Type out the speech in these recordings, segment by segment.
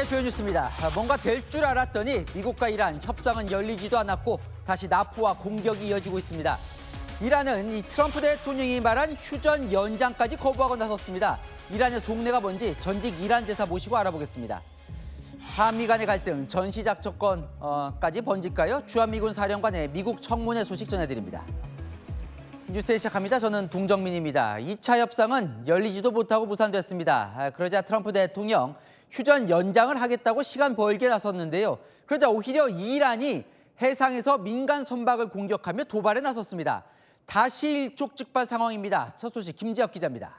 오늘의 주요 뉴스입니다. 뭔가 될 줄 알았더니 미국과 이란 협상은 열리지도 않았고 다시 납포와 공격이 이어지고 있습니다. 이란은 이 트럼프 대통령이 말한 휴전 연장까지 거부하고 나섰습니다. 이란의 속내가 뭔지 전직 이란 대사 모시고 알아보겠습니다. 한미 간의 갈등, 전시작전까지 번질까요? 주한미군 사령관의 미국 청문회 소식 전해드립니다. 뉴스 시작합니다. 저는 동정민입니다. 2차 협상은 열리지도 못하고 무산됐습니다. 그러자 트럼프 대통령 휴전 연장을 하겠다고 시간 벌게 나섰는데요. 그러자 오히려 이란이 해상에서 민간 선박을 공격하며 도발에 나섰습니다. 다시 일촉즉발 상황입니다. 첫 소식 김지혁 기자입니다.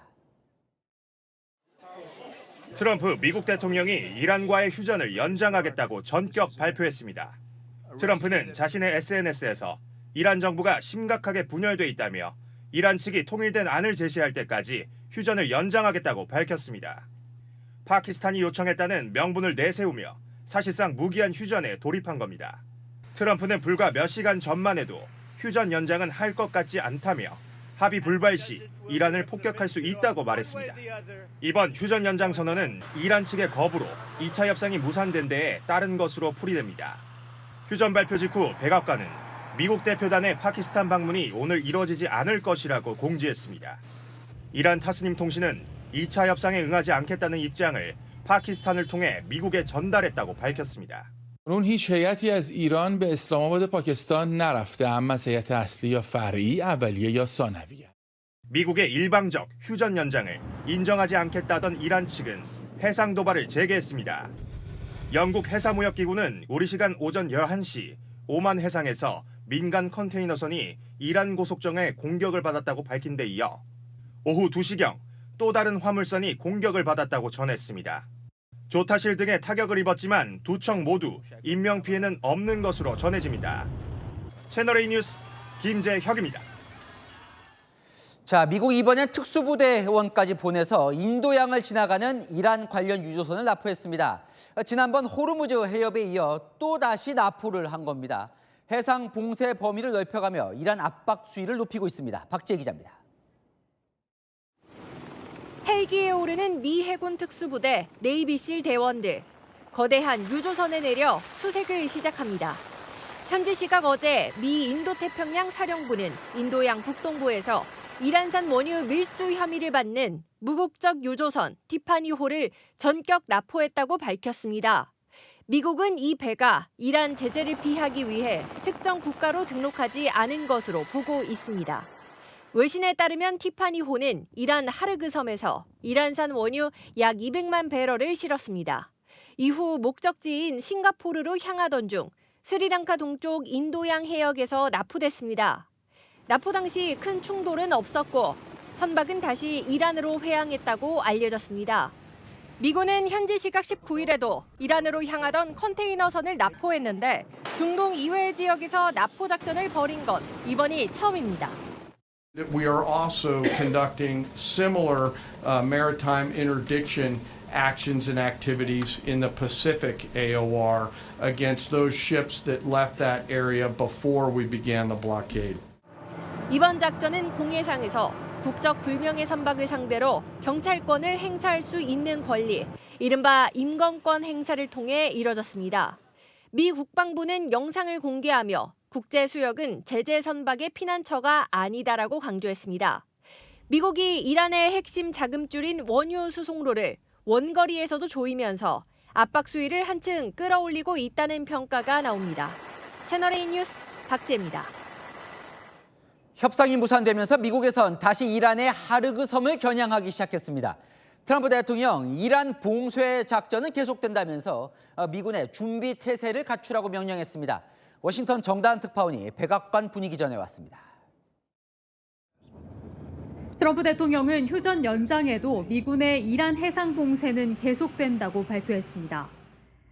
트럼프 미국 대통령이 이란과의 휴전을 연장하겠다고 전격 발표했습니다. 트럼프는 자신의 SNS에서 이란 정부가 심각하게 분열돼 있다며 이란 측이 통일된 안을 제시할 때까지 휴전을 연장하겠다고 밝혔습니다. 파키스탄이 요청했다는 명분을 내세우며 사실상 무기한 휴전에 돌입한 겁니다. 트럼프는 불과 몇 시간 전만 해도 휴전 연장은 할 것 같지 않다며 합의 불발 시 이란을 폭격할 수 있다고 말했습니다. 이번 휴전 연장 선언은 이란 측의 거부로 2차 협상이 무산된 데에 따른 것으로 풀이됩니다. 휴전 발표 직후 백악관은 미국 대표단의 파키스탄 방문이 오늘 이뤄지지 않을 것이라고 공지했습니다. 이란 타스님 통신은 2차 협상에 응하지 않겠다는 입장을 파키스탄을 통해 미국에 전달했다고 밝혔습니다. اون هیچ هیئتی از ایران به اسلام آباد پاکستان نرفته اما هیئت اصلی یا فرعی اولیه یا ثانویه. 미국의 일방적 휴전 연장을 인정하지 않겠다던 이란 측은 해상 도발을 재개했습니다. 영국 해사무역기구는 우리 시간 오전 11시 오만 해상에서 민간 컨테이너선이 이란 고속정에 공격을 받았다고 밝힌 데 이어 오후 2시경 또 다른 화물선이 공격을 받았다고 전했습니다. 조타실 등에 타격을 입었지만 두 척 모두 인명피해는 없는 것으로 전해집니다. 채널A 뉴스 김재혁입니다. 자, 미국 이번엔 특수부대원까지 보내서 인도양을 지나가는 이란 관련 유조선을 납포했습니다. 지난번 호르무즈 해협에 이어 또다시 납포를 한 겁니다. 해상 봉쇄 범위를 넓혀가며 이란 압박 수위를 높이고 있습니다. 박지혜 기자입니다. 헬기에 오르는 미 해군 특수부대 네이비실 대원들. 거대한 유조선에 내려 수색을 시작합니다. 현지 시각 어제 미 인도태평양 사령부는 인도양 북동부에서 이란산 원유 밀수 혐의를 받는 무국적 유조선 티파니호를 전격 납포했다고 밝혔습니다. 미국은 이 배가 이란 제재를 피하기 위해 특정 국가로 등록하지 않은 것으로 보고 있습니다. 외신에 따르면 티파니호는 이란 하르그 섬에서 이란산 원유 약 200만 배럴을 실었습니다. 이후 목적지인 싱가포르로 향하던 중 스리랑카 동쪽 인도양 해역에서 납포됐습니다. 납포 당시 큰 충돌은 없었고 선박은 다시 이란으로 회항했다고 알려졌습니다. 미군은 현지 시각 19일에도 이란으로 향하던 컨테이너선을 납포했는데 중동 이외의 지역에서 납포 작전을 벌인 건 이번이 처음입니다. We are also conducting similar maritime interdiction actions and activities in the Pacific AOR against those ships that left that area before we began the blockade. 이번 작전은 공해상에서 국적 불명의 선박을 상대로 경찰권을 행사할 수 있는 권리, 이른바 임검권 행사를 통해 이뤄졌습니다. 미 국방부는 영상을 공개하며 국제 수역은 제재 선박의 피난처가 아니다라고 강조했습니다. 미국이 이란의 핵심 자금줄인 원유 수송로를 원거리에서도 조이면서 압박 수위를 한층 끌어올리고 있다는 평가가 나옵니다. 채널A 뉴스 박재입니다. 협상이 무산되면서 미국에선 다시 이란의 하르그 섬을 겨냥하기 시작했습니다. 트럼프 대통령 이란 봉쇄 작전은 계속된다면서 미군의 준비 태세를 갖추라고 명령했습니다. 워싱턴 정다은 특파원이 백악관 분위기 전해왔습니다. 트럼프 대통령은 휴전 연장에도 미군의 이란 해상 봉쇄는 계속된다고 발표했습니다.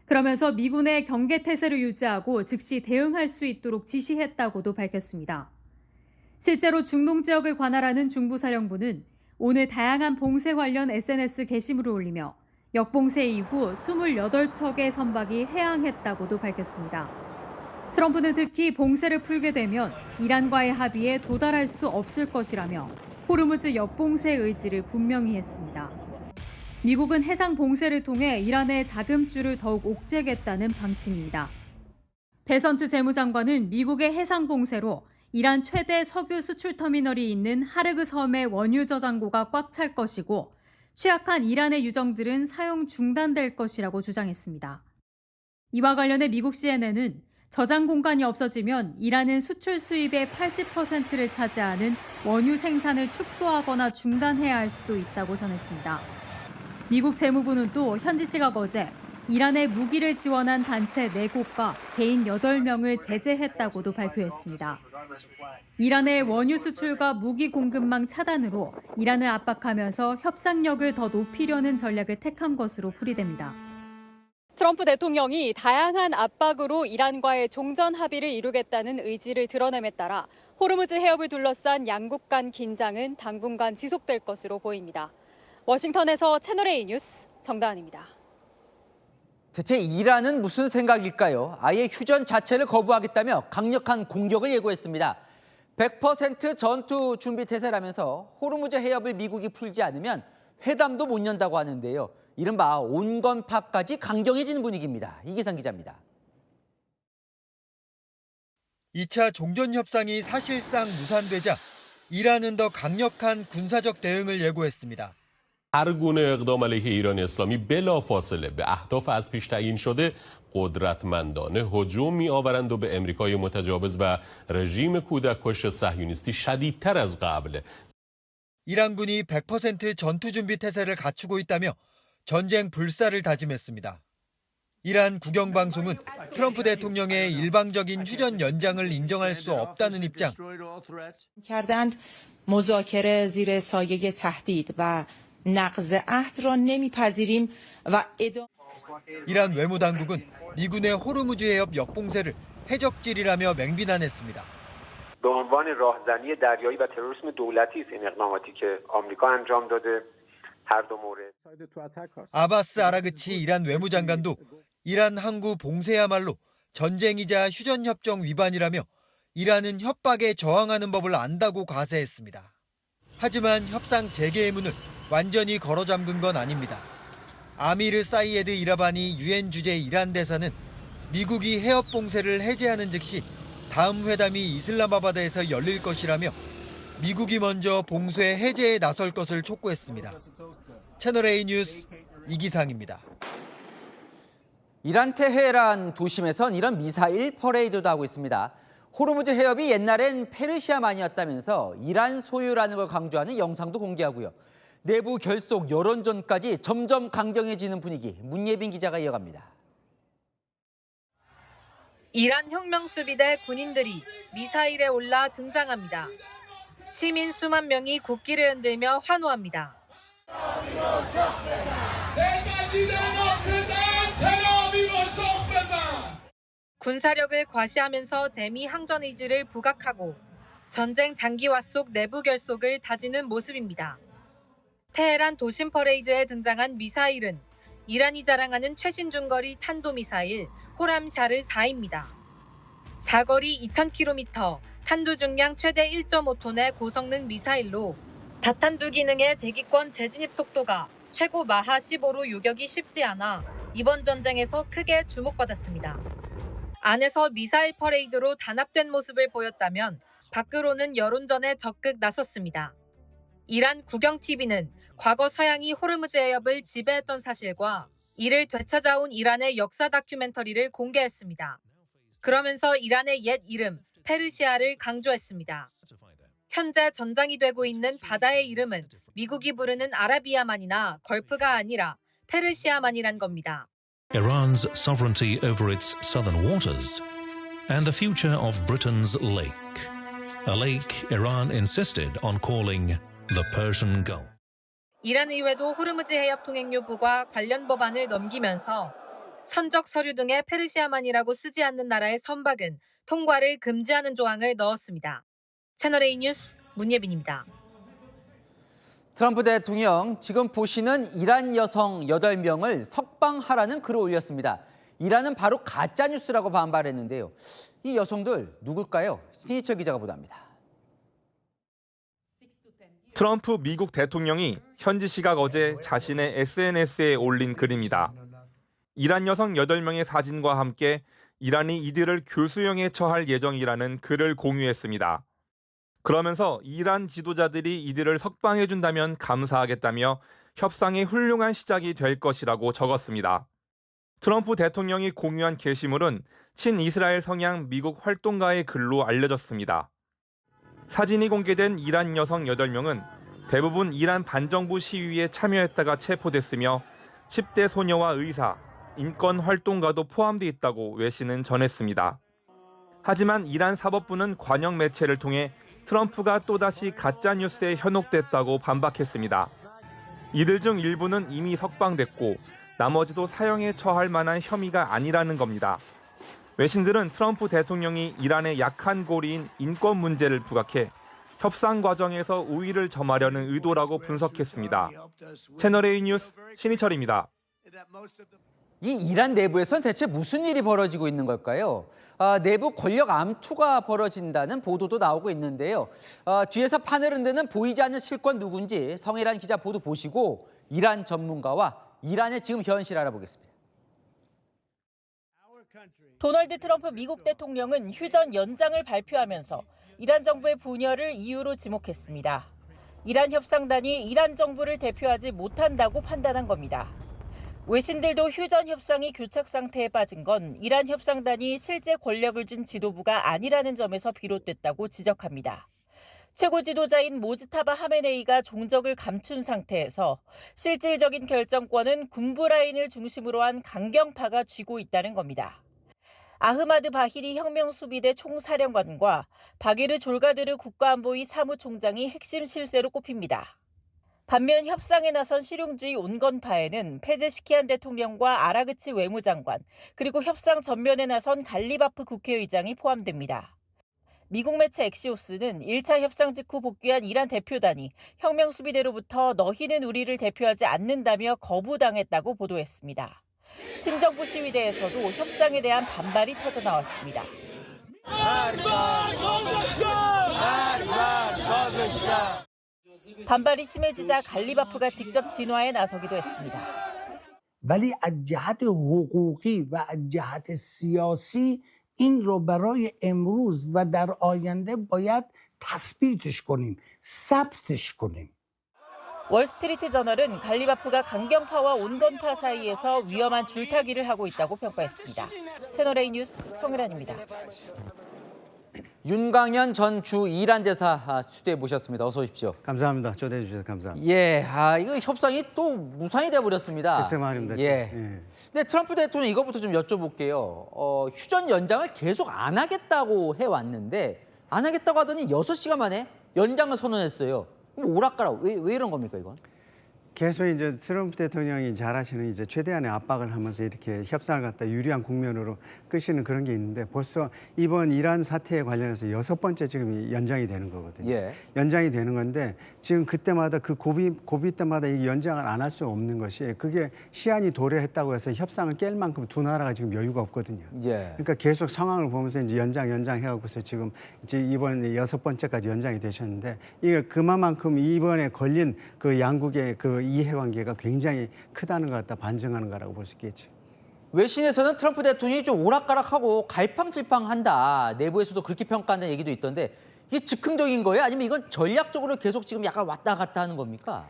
그러면서 미군의 경계 태세를 유지하고 즉시 대응할 수 있도록 지시했다고도 밝혔습니다. 실제로 중동 지역을 관할하는 중부사령부는 오늘 다양한 봉쇄 관련 SNS 게시물을 올리며 역봉쇄 이후 28척의 선박이 해항했다고도 밝혔습니다. 트럼프는 특히 봉쇄를 풀게 되면 이란과의 합의에 도달할 수 없을 것이라며 호르무즈 역봉쇄 의지를 분명히 했습니다. 미국은 해상 봉쇄를 통해 이란의 자금줄을 더욱 옥죄겠다는 방침입니다. 베선트 재무장관은 미국의 해상 봉쇄로 이란 최대 석유 수출 터미널이 있는 하르그 섬의 원유 저장고가 꽉 찰 것이고 취약한 이란의 유정들은 사용 중단될 것이라고 주장했습니다. 이와 관련해 미국 CNN은 저장 공간이 없어지면 이란은 수출 수입의 80%를 차지하는 원유 생산을 축소하거나 중단해야 할 수도 있다고 전했습니다. 미국 재무부는 또 현지 시각 어제 이란에 무기를 지원한 단체 4곳과 개인 8명을 제재했다고도 발표했습니다. 이란의 원유 수출과 무기 공급망 차단으로 이란을 압박하면서 협상력을 더 높이려는 전략을 택한 것으로 풀이됩니다. 트럼프 대통령이 다양한 압박으로 이란과의 종전 합의를 이루겠다는 의지를 드러냄에 따라 호르무즈 해협을 둘러싼 양국 간 긴장은 당분간 지속될 것으로 보입니다. 워싱턴에서 채널A 뉴스 정다은입니다. 대체 이란은 무슨 생각일까요? 아예 휴전 자체를 거부하겠다며 강력한 공격을 예고했습니다. 100% 전투 준비 태세라면서 호르무즈 해협을 미국이 풀지 않으면 회담도 못 연다고 하는데요. 이른바 온건파까지 강경해지는 분위기입니다. 이기상 기자입니다. 2차 종전협상이 사실상 무산되자 이란은 더 강력한 군사적 대응을 예고했습니다. هر گونه اقدام علیه ایران اسلامی بلافاصله به اهداف از پیش تعیین شده قدرتمندانه هجوم می‌آورند و به امریکای متجاوز و رژیم کودککش صهیونیستی شدیدتر از قبل. 이란군이 100% 전투 준비 태세를 갖추고 있다며 전쟁 불사를 다짐했습니다. 이란 국영방송은 트럼프 대통령의 일방적인 휴전 연장을 인정할 수 없다는 입장. کردند مذاکره زیر سایه تهدید و نقض عهد را نمیپذیریم و 이란 외무당국은 미군의 호르무즈 해협 역봉쇄를 해적질이라며 맹비난했습니다. به عنوان راهزنی دریایی و تروریسم دولتی است این اقداماتی که آمریکا انجام داده. هر دو مورد. 아바스 아라그치 이란 외무장관도 이란 항구 봉쇄야말로 전쟁이자 휴전협정 위반이라며 이란은 협박에 저항하는 법을 안다고 과세했습니다. 하지만 협상 재개의 문을 완전히 걸어 잠근 건 아닙니다. 아미르 사이에드 이라바니 유엔 주재 이란 대사는 미국이 해협 봉쇄를 해제하는 즉시 다음 회담이 이슬람아바드에서 열릴 것이라며 미국이 먼저 봉쇄 해제에 나설 것을 촉구했습니다. 채널A 뉴스 이기상입니다. 이란 테헤란 도심에선 이런 미사일 퍼레이드도 하고 있습니다. 호르무즈 해협이 옛날엔 페르시아만이었다면서 이란 소유라는 걸 강조하는 영상도 공개하고요. 내부 결속 여론전까지 점점 강경해지는 분위기, 문예빈 기자가 이어갑니다. 이란 혁명수비대 군인들이 미사일에 올라 등장합니다. 시민 수만 명이 국기를 흔들며 환호합니다. 군사력을 과시하면서 대미 항전 의지를 부각하고 전쟁 장기화 속 내부 결속을 다지는 모습입니다. 테헤란 도심 퍼레이드에 등장한 미사일은 이란이 자랑하는 최신 중거리 탄도미사일 호람샤르 4입니다. 사거리 2000km, 탄두 중량 최대 1.5톤의 고성능 미사일로 다탄두 기능의 대기권 재진입 속도가 최고 마하 15로 요격이 쉽지 않아 이번 전쟁에서 크게 주목받았습니다. 안에서 미사일 퍼레이드로 단합된 모습을 보였다면 밖으로는 여론전에 적극 나섰습니다. 이란 국영TV는 과거 서양이 호르무즈 해협을 지배했던 사실과 이를 되찾아온 이란의 역사 다큐멘터리를 공개했습니다. 그러면서 이란의 옛 이름 페르시아를 강조했습니다. 현재 전장이 되고 있는 바다의 이름은 미국이 부르는 아라비아만이나 걸프가 아니라 페르시아만이란 겁니다. Iran's sovereignty over its southern waters and the future of Britain's lake. A lake Iran insisted on calling the Persian Gulf. 이란 의회도 호르무즈 해협 통행료부가 관련 법안을 넘기면서 선적 서류 등의 페르시아만이라고 쓰지 않는 나라의 선박은 통과를 금지하는 조항을 넣었습니다. 채널A 뉴스 문예빈입니다. 트럼프 대통령 지금 보시는 이란 여성 8명을 석방하라는 글을 올렸습니다. 이란은 바로 가짜뉴스라고 반발했는데요. 이 여성들 누굴까요? 신희철 기자가 보도합니다. 트럼프 미국 대통령이 현지 시각 어제 자신의 SNS에 올린 글입니다. 이란 여성 8명의 사진과 함께 이란이 이들을 교수형에 처할 예정이라는 글을 공유했습니다. 그러면서 이란 지도자들이 이들을 석방해준다면 감사하겠다며 협상의 훌륭한 시작이 될 것이라고 적었습니다. 트럼프 대통령이 공유한 게시물은 친이스라엘 성향 미국 활동가의 글로 알려졌습니다. 사진이 공개된 이란 여성 8명은 대부분 이란 반정부 시위에 참여했다가 체포됐으며 10대 소녀와 의사, 인권 활동가도 포함돼 있다고 외신은 전했습니다. 하지만 이란 사법부는 관영 매체를 통해 트럼프가 또다시 가짜뉴스에 현혹됐다고 반박했습니다. 이들 중 일부는 이미 석방됐고 나머지도 사형에 처할 만한 혐의가 아니라는 겁니다. 외신들은 트럼프 대통령이 이란의 약한 고리인 인권 문제를 부각해 협상 과정에서 우위를 점하려는 의도라고 분석했습니다. 채널A 뉴스 신희철입니다. 이 이란 내부에서는 대체 무슨 일이 벌어지고 있는 걸까요? 내부 권력 암투가 벌어진다는 보도도 나오고 있는데요. 뒤에서 판을 흔드는 보이지 않는 실권 누군지 성일환 기자 보도 보시고 이란 전문가와 이란의 지금 현실 알아보겠습니다. 도널드 트럼프 미국 대통령은 휴전 연장을 발표하면서 이란 정부의 분열을 이유로 지목했습니다. 이란 협상단이 이란 정부를 대표하지 못한다고 판단한 겁니다. 외신들도 휴전 협상이 교착 상태에 빠진 건 이란 협상단이 실제 권력을 쥔 지도부가 아니라는 점에서 비롯됐다고 지적합니다. 최고 지도자인 모즈타바 하메네이가 종적을 감춘 상태에서 실질적인 결정권은 군부 라인을 중심으로 한 강경파가 쥐고 있다는 겁니다. 아흐마드 바히리 혁명수비대 총사령관과 바게르 졸가드르 국가안보위 사무총장이 핵심 실세로 꼽힙니다. 반면 협상에 나선 실용주의 온건파에는 페제시키안 대통령과 아라그치 외무장관, 그리고 협상 전면에 나선 갈리바프 국회의장이 포함됩니다. 미국 매체 엑시오스는 1차 협상 직후 복귀한 이란 대표단이 혁명수비대로부터 너희는 우리를 대표하지 않는다며 거부당했다고 보도했습니다. 친정부 시위대에서도 협상에 대한 반발이 터져나왔습니다. 반발이 심해지자 갈리바프가 직접 진화에 나서기도 했습니다. ولی از جهت حقوقی و از جهت سیاسی این رو برای امروز و در آینده باید تثبیتش کنیم، ثبتش کنیم. 월스트리트 저널은 갈리바프가 강경파와 온건파 사이에서 위험한 줄타기를 하고 있다고 평가했습니다. 채널A 뉴스 성일환입니다. 윤광현 전 주 이란 대사 스튜디오에 모셨습니다. 어서 오십시오. 감사합니다. 초대해 주셔서 감사합니다. 예, 이거 협상이 또 무산이 돼 버렸습니다. 글쎄 말입니다. 예. 근데 트럼프 대통령 이거부터 좀 여쭤볼게요. 휴전 연장을 계속 안 하겠다고 해왔는데 안 하겠다고 하더니 6시간 만에 연장을 선언했어요. 오락가락 왜 이런 겁니까 이건? 계속 이제 트럼프 대통령이 잘하시는 이제 최대한의 압박을 하면서 이렇게 협상을 갖다 유리한 국면으로 끄시는 그런 게 있는데 벌써 이번 이란 사태에 관련해서 6번째 지금 연장이 되는 거거든요. 예. 연장이 되는 건데 지금 그때마다 그 고비 때마다 이 연장을 안 할 수 없는 것이 그게 시한이 도래했다고 해서 협상을 깰 만큼 두 나라가 지금 여유가 없거든요. 예. 그러니까 계속 상황을 보면서 이제 연장해갖고서 지금 이제 이번 6번째까지 연장이 되셨는데 이게 그만큼 이번에 걸린 그 양국의 그 이해관계가 굉장히 크다는 걸 갖다 반증하는 거라고 볼 수 있겠죠. 외신에서는 트럼프 대통령이 좀 오락가락하고 갈팡질팡한다. 내부에서도 그렇게 평가하는 얘기도 있던데 이게 즉흥적인 거예요? 아니면 이건 전략적으로 계속 지금 약간 왔다 갔다 하는 겁니까?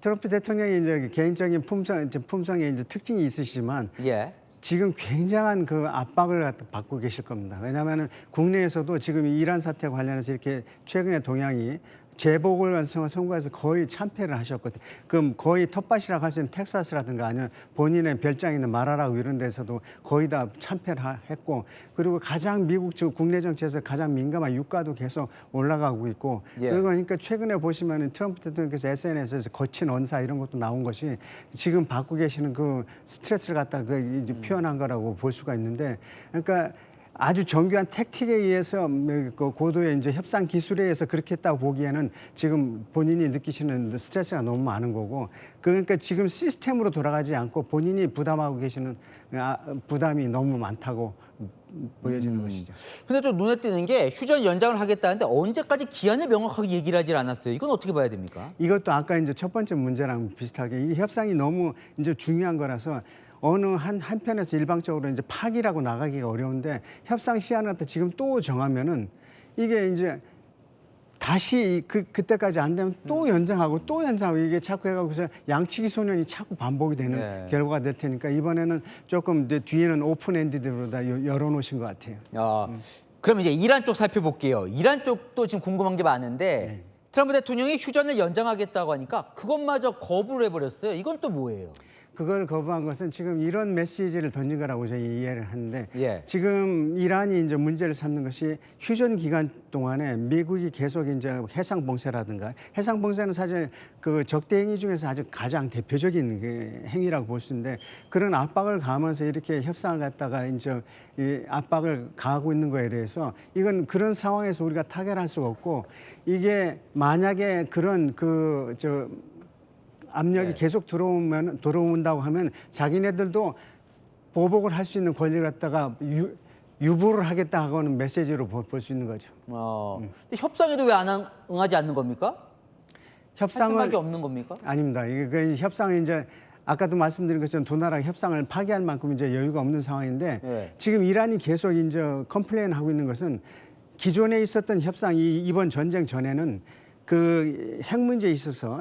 트럼프 대통령이 이제 개인적인 품성에 이제 특징이 있으시지만 예. 지금 굉장한 그 압박을 받고 계실 겁니다. 왜냐하면 국내에서도 지금 이란 사태 관련해서 이렇게 최근에 동향이 재보궐선거 선거에서 거의 참패를 하셨거든요. 그럼 거의 텃밭이라고 할 수 있는 텍사스라든가 아니면 본인의 별장 있는 마라라고 이런 데서도 거의 다 참패를 했고 그리고 가장 미국 국내 정치에서 가장 민감한 유가도 계속 올라가고 있고 예. 그리고 그러니까 최근에 보시면은 트럼프 대통령께서 SNS에서 거친 언사 이런 것도 나온 것이 지금 받고 계시는 그 스트레스를 갖다 이제 표현한 거라고 볼 수가 있는데 그러니까 아주 정교한 택틱에 의해서 그 고도의 이제 협상 기술에 의해서 그렇게 했다고 보기에는 지금 본인이 느끼시는 스트레스가 너무 많은 거고, 그러니까 지금 시스템으로 돌아가지 않고 본인이 부담하고 계시는 부담이 너무 많다고 보여지는 것이죠. 근데 또 눈에 띄는 게 휴전 연장을 하겠다는데 언제까지 기한을 명확하게 얘기를 하질 않았어요. 이건 어떻게 봐야 됩니까? 이것도 아까 이제 첫 번째 문제랑 비슷하게 이 협상이 너무 이제 중요한 거라서 어느 한편에서 일방적으로 이제 파기라고 나가기가 어려운데, 협상 시한을 갖다 지금 또 정하면은 이게 이제 다시 그때까지 안 되면 또 연장하고 또 연장하고 이게 자꾸 해가지고서 양치기 소년이 자꾸 반복이 되는 결과가 될 테니까 이번에는 조금 이제 뒤에는 오픈엔디드로 다 열어놓으신 것 같아요. 그럼 이제 이란 쪽 살펴볼게요. 이란 쪽도 지금 궁금한 게 많은데 트럼프 대통령이 휴전을 연장하겠다고 하니까 그것마저 거부를 해버렸어요. 이건 또 뭐예요? 그걸 거부한 것은 지금 이런 메시지를 던진 거라고 저희 이해를 하는데, 지금 이란이 이제 문제를 삼는 것이 휴전 기간 동안에 미국이 계속 이제 해상 봉쇄라든가, 해상 봉쇄는 사실 그 적대 행위 중에서 아주 가장 대표적인 그 행위라고 볼 수 있는데, 그런 압박을 가하면서 이렇게 협상을 갖다가 이제 이 압박을 가하고 있는 거에 대해서 이건 그런 상황에서 우리가 타결할 수가 없고, 이게 만약에 그런 압력이 계속 들어온다고 하면 자기네들도 보복을 할 수 있는 권리를 갖다가 유보를 하겠다 하고는 메시지로 볼 수 있는 거죠. 근데 협상에도 왜 응하지 않는 겁니까? 협상은 할 생각이 없는 겁니까? 아닙니다. 이게 협상은 이제 아까도 말씀드린 것처럼 두 나라가 협상을 파기할 만큼 이제 여유가 없는 상황인데, 지금 이란이 계속 이제 컴플레인하고 있는 것은 기존에 있었던 협상이 이번 전쟁 전에는 그 핵 문제에 있어서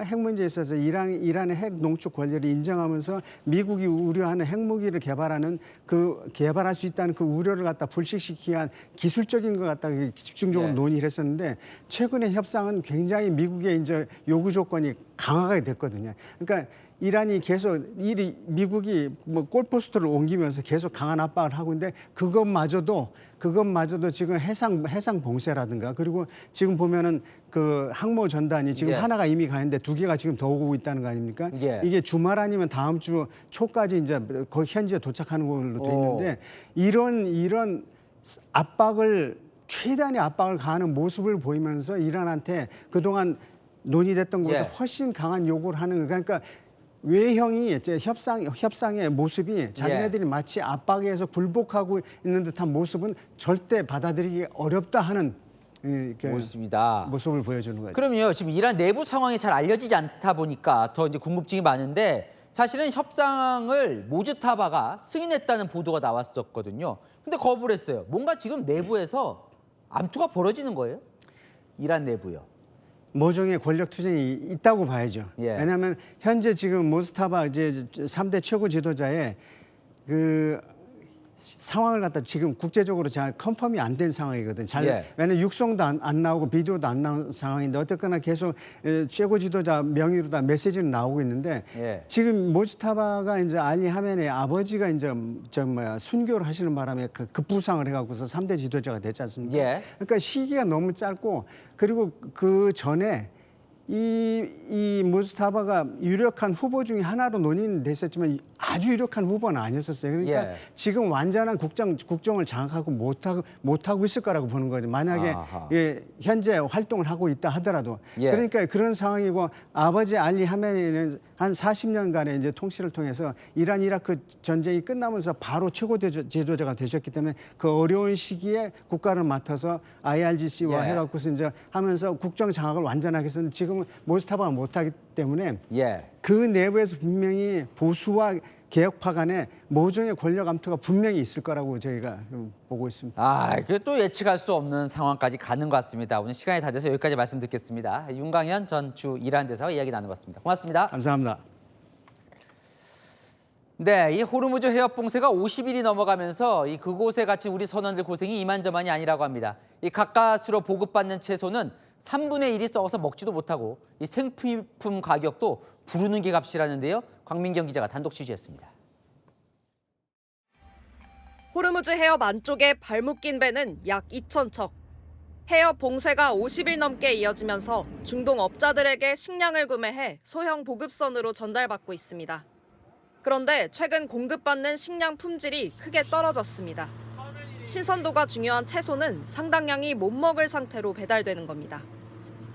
이란의 핵 농축 권리를 인정하면서 미국이 우려하는 핵무기를 개발할 수 있다는 그 우려를 갖다 불식시키기 위한 기술적인 것 갖다 집중적으로 논의를 했었는데, 최근의 협상은 굉장히 미국의 이제 요구 조건이 강화가 됐거든요. 그러니까 이란이 계속 미국이 뭐 골포스트를 옮기면서 계속 강한 압박을 하고 있는데, 그것마저도 지금 해상 봉쇄라든가, 그리고 지금 보면은 그 항모 전단이 지금 하나가 이미 가 있는데 두 개가 지금 더 오고 있다는 거 아닙니까? 이게 주말 아니면 다음 주 초까지 이제 거의 현지에 도착하는 걸로 돼 있는데, 이런 최대한의 압박을 가하는 모습을 보이면서 이란한테 그동안 논의됐던 것보다 훨씬 강한 요구를 하는, 그러니까 외형이 이제 협상의 모습이 자기네들이 마치 압박에서 굴복하고 있는 듯한 모습은 절대 받아들이기 어렵다 하는 모습을 보여주는 거죠. 그럼요. 지금 이란 내부 상황이 잘 알려지지 않다 보니까 더 이제 궁금증이 많은데, 사실은 협상을 모즈타바가 승인했다는 보도가 나왔었거든요. 근데 거부를 했어요. 뭔가 지금 내부에서 암투가 벌어지는 거예요? 이란 내부요. 모종의 권력 투쟁이 있다고 봐야죠. 왜냐하면 현재 지금 모스타바 이제 3대 최고 지도자의 그 상황을 갖다 지금 국제적으로 잘 컨펌이 안 된 상황이거든. 왜냐면 육성도 안 나오고 비디오도 안 나온 상황인데, 어쨌거나 계속 최고 지도자 명의로 다 메시지는 나오고 있는데, 지금 모스타바가 이제 알리 하멘의 아버지가 이제 순교를 하시는 바람에 급부상을 해갖고서 3대 지도자가 됐지 않습니까? 그러니까 시기가 너무 짧고, 그리고 그 전에 이 모스타바가 유력한 후보 중에 하나로 논의는 됐었지만 아주 유력한 후보는 아니었었어요. 그러니까 지금 완전한 국정을 장악하고 못하고 있을 거라고 보는 거죠. 만약에 현재 활동을 하고 있다 하더라도. 그러니까 그런 상황이고, 아버지 알리 하메니는 한 40년간의 이제 통치를 통해서 이란 이라크 전쟁이 끝나면서 바로 최고 지도자가 되셨기 때문에 그 어려운 시기에 국가를 맡아서 IRGC와 해갖고서 이제 하면서 국정 장악을 완전하게 해서 지금은 모스타바가 못하기 때문에 그 내부에서 분명히 보수와 개혁파 간에 모종의 권력 암투가 분명히 있을 거라고 저희가 보고 있습니다. 그게 또 예측할 수 없는 상황까지 가는 것 같습니다. 오늘 시간이 다 돼서 여기까지 말씀 듣겠습니다. 윤광현 전 주 이란 대사와 이야기 나눠봤습니다. 고맙습니다. 감사합니다. 네, 이 호르무즈 해협 봉쇄가 50일이 넘어가면서 그곳에 갇힌 우리 선원들 고생이 이만저만이 아니라고 합니다. 이 가까스로 보급받는 채소는 3분의 1이 썩어서 먹지도 못하고, 이 생필품 가격도 부르는 게 값이라는데요. 광민경 기자가 단독 취재했습니다. 호르무즈 해협 안쪽에 발목 낀 배는 약 2,000척. 해협 봉쇄가 50일 넘게 이어지면서 중동 업자들에게 식량을 구매해 소형 보급선으로 전달받고 있습니다. 그런데 최근 공급받는 식량 품질이 크게 떨어졌습니다. 신선도가 중요한 채소는 상당량이 못 먹을 상태로 배달되는 겁니다.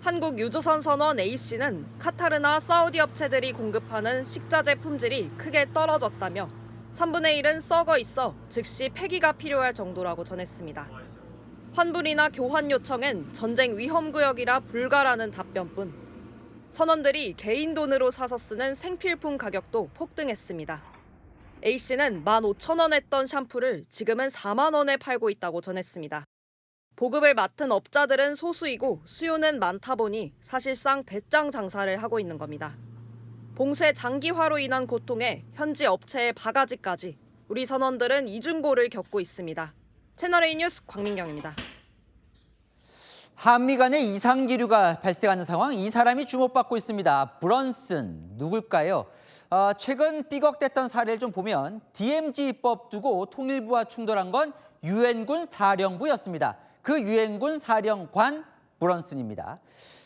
한국 유조선 선원 A씨는 카타르나 사우디 업체들이 공급하는 식자재 품질이 크게 떨어졌다며 3분의 1은 썩어 있어 즉시 폐기가 필요할 정도라고 전했습니다. 환불이나 교환 요청엔 전쟁 위험구역이라 불가라는 답변뿐. 선원들이 개인 돈으로 사서 쓰는 생필품 가격도 폭등했습니다. A씨는 15,000원 했던 샴푸를 지금은 4만 원에 팔고 있다고 전했습니다. 보급을 맡은 업자들은 소수이고 수요는 많다 보니 사실상 배짱 장사를 하고 있는 겁니다. 봉쇄 장기화로 인한 고통에 현지 업체의 바가지까지 우리 선원들은 이중고를 겪고 있습니다. 채널A 뉴스 광민경입니다. 한미 간에 이상기류가 발생하는 상황, 이 사람이 주목받고 있습니다. 브런슨, 누굴까요? 최근 삐걱댔던 사례를 좀 보면 DMZ법 두고 통일부와 충돌한 건 유엔군 사령부였습니다. 그 유엔군 사령관 브런슨입니다.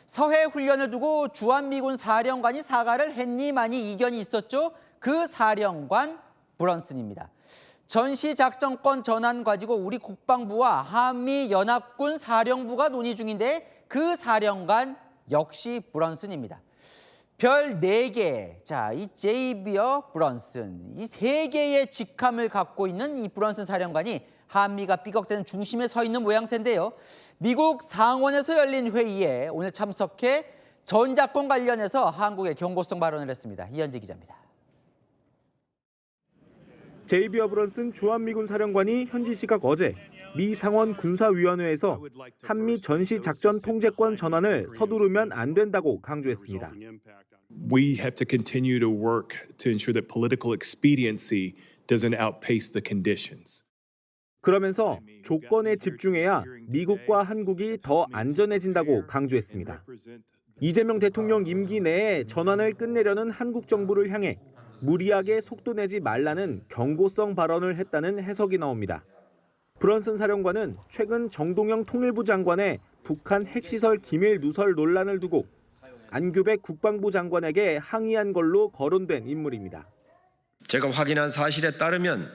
서해 훈련을 두고 주한미군 사령관이 사과를 했니 마니 이견이 있었죠. 그 사령관 브런슨입니다. 전시작전권 전환 가지고 우리 국방부와 한미연합군 사령부가 논의 중인데 그 사령관 역시 브런슨입니다. 별 4개, 자, 이 제이비어 브런슨, 이 3개의 직함을 갖고 있는 이 브런슨 사령관이 한미가 삐걱대는 중심에 서 있는 모양새인데요. 미국 상원에서 열린 회의에 오늘 참석해 전작권 관련해서 한국에 경고성 발언을 했습니다. 이현지 기자입니다. 제이비어 브런슨 주한미군 사령관이 현지 시각 어제 미 상원 군사위원회에서 한미 전시작전 통제권 전환을 서두르면 안 된다고 강조했습니다. We have to continue to work to ensure that political expediency doesn't outpace the conditions. 그러면서 조건에 집중해야 미국과 한국이 더 안전해진다고 강조했습니다. 이재명 대통령 임기 내에 전환을 끝내려는 한국 정부를 향해 무리하게 속도 내지 말라는 경고성 발언을 했다는 해석이 나옵니다. 브런슨 사령관은 최근 정동영 통일부 장관의 북한 핵시설 기밀 누설 논란을 두고 안규백 국방부 장관에게 항의한 걸로 거론된 인물입니다. 제가 확인한 사실에 따르면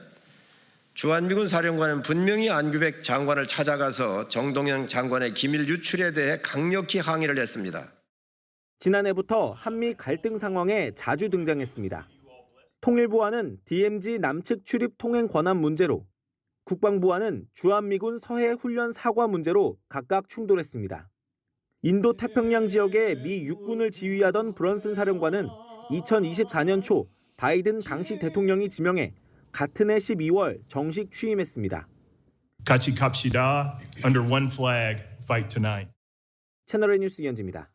주한미군 사령관은 분명히 안규백 장관을 찾아가서 정동영 장관의 기밀 유출에 대해 강력히 항의를 했습니다. 지난해부터 한미 갈등 상황에 자주 등장했습니다. 통일부와는 DMZ 남측 출입 통행 권한 문제로, 국방부와는 주한미군 서해 훈련 사과 문제로 각각 충돌했습니다. 인도 태평양 지역에 미 육군을 지휘하던 브런슨 사령관은 2024년 초 바이든 당시 대통령이 지명해 같은 해 12월 정식 취임했습니다. 같이 갑시다. Under one flag, fight tonight. 채널A 뉴스 이현지입니다.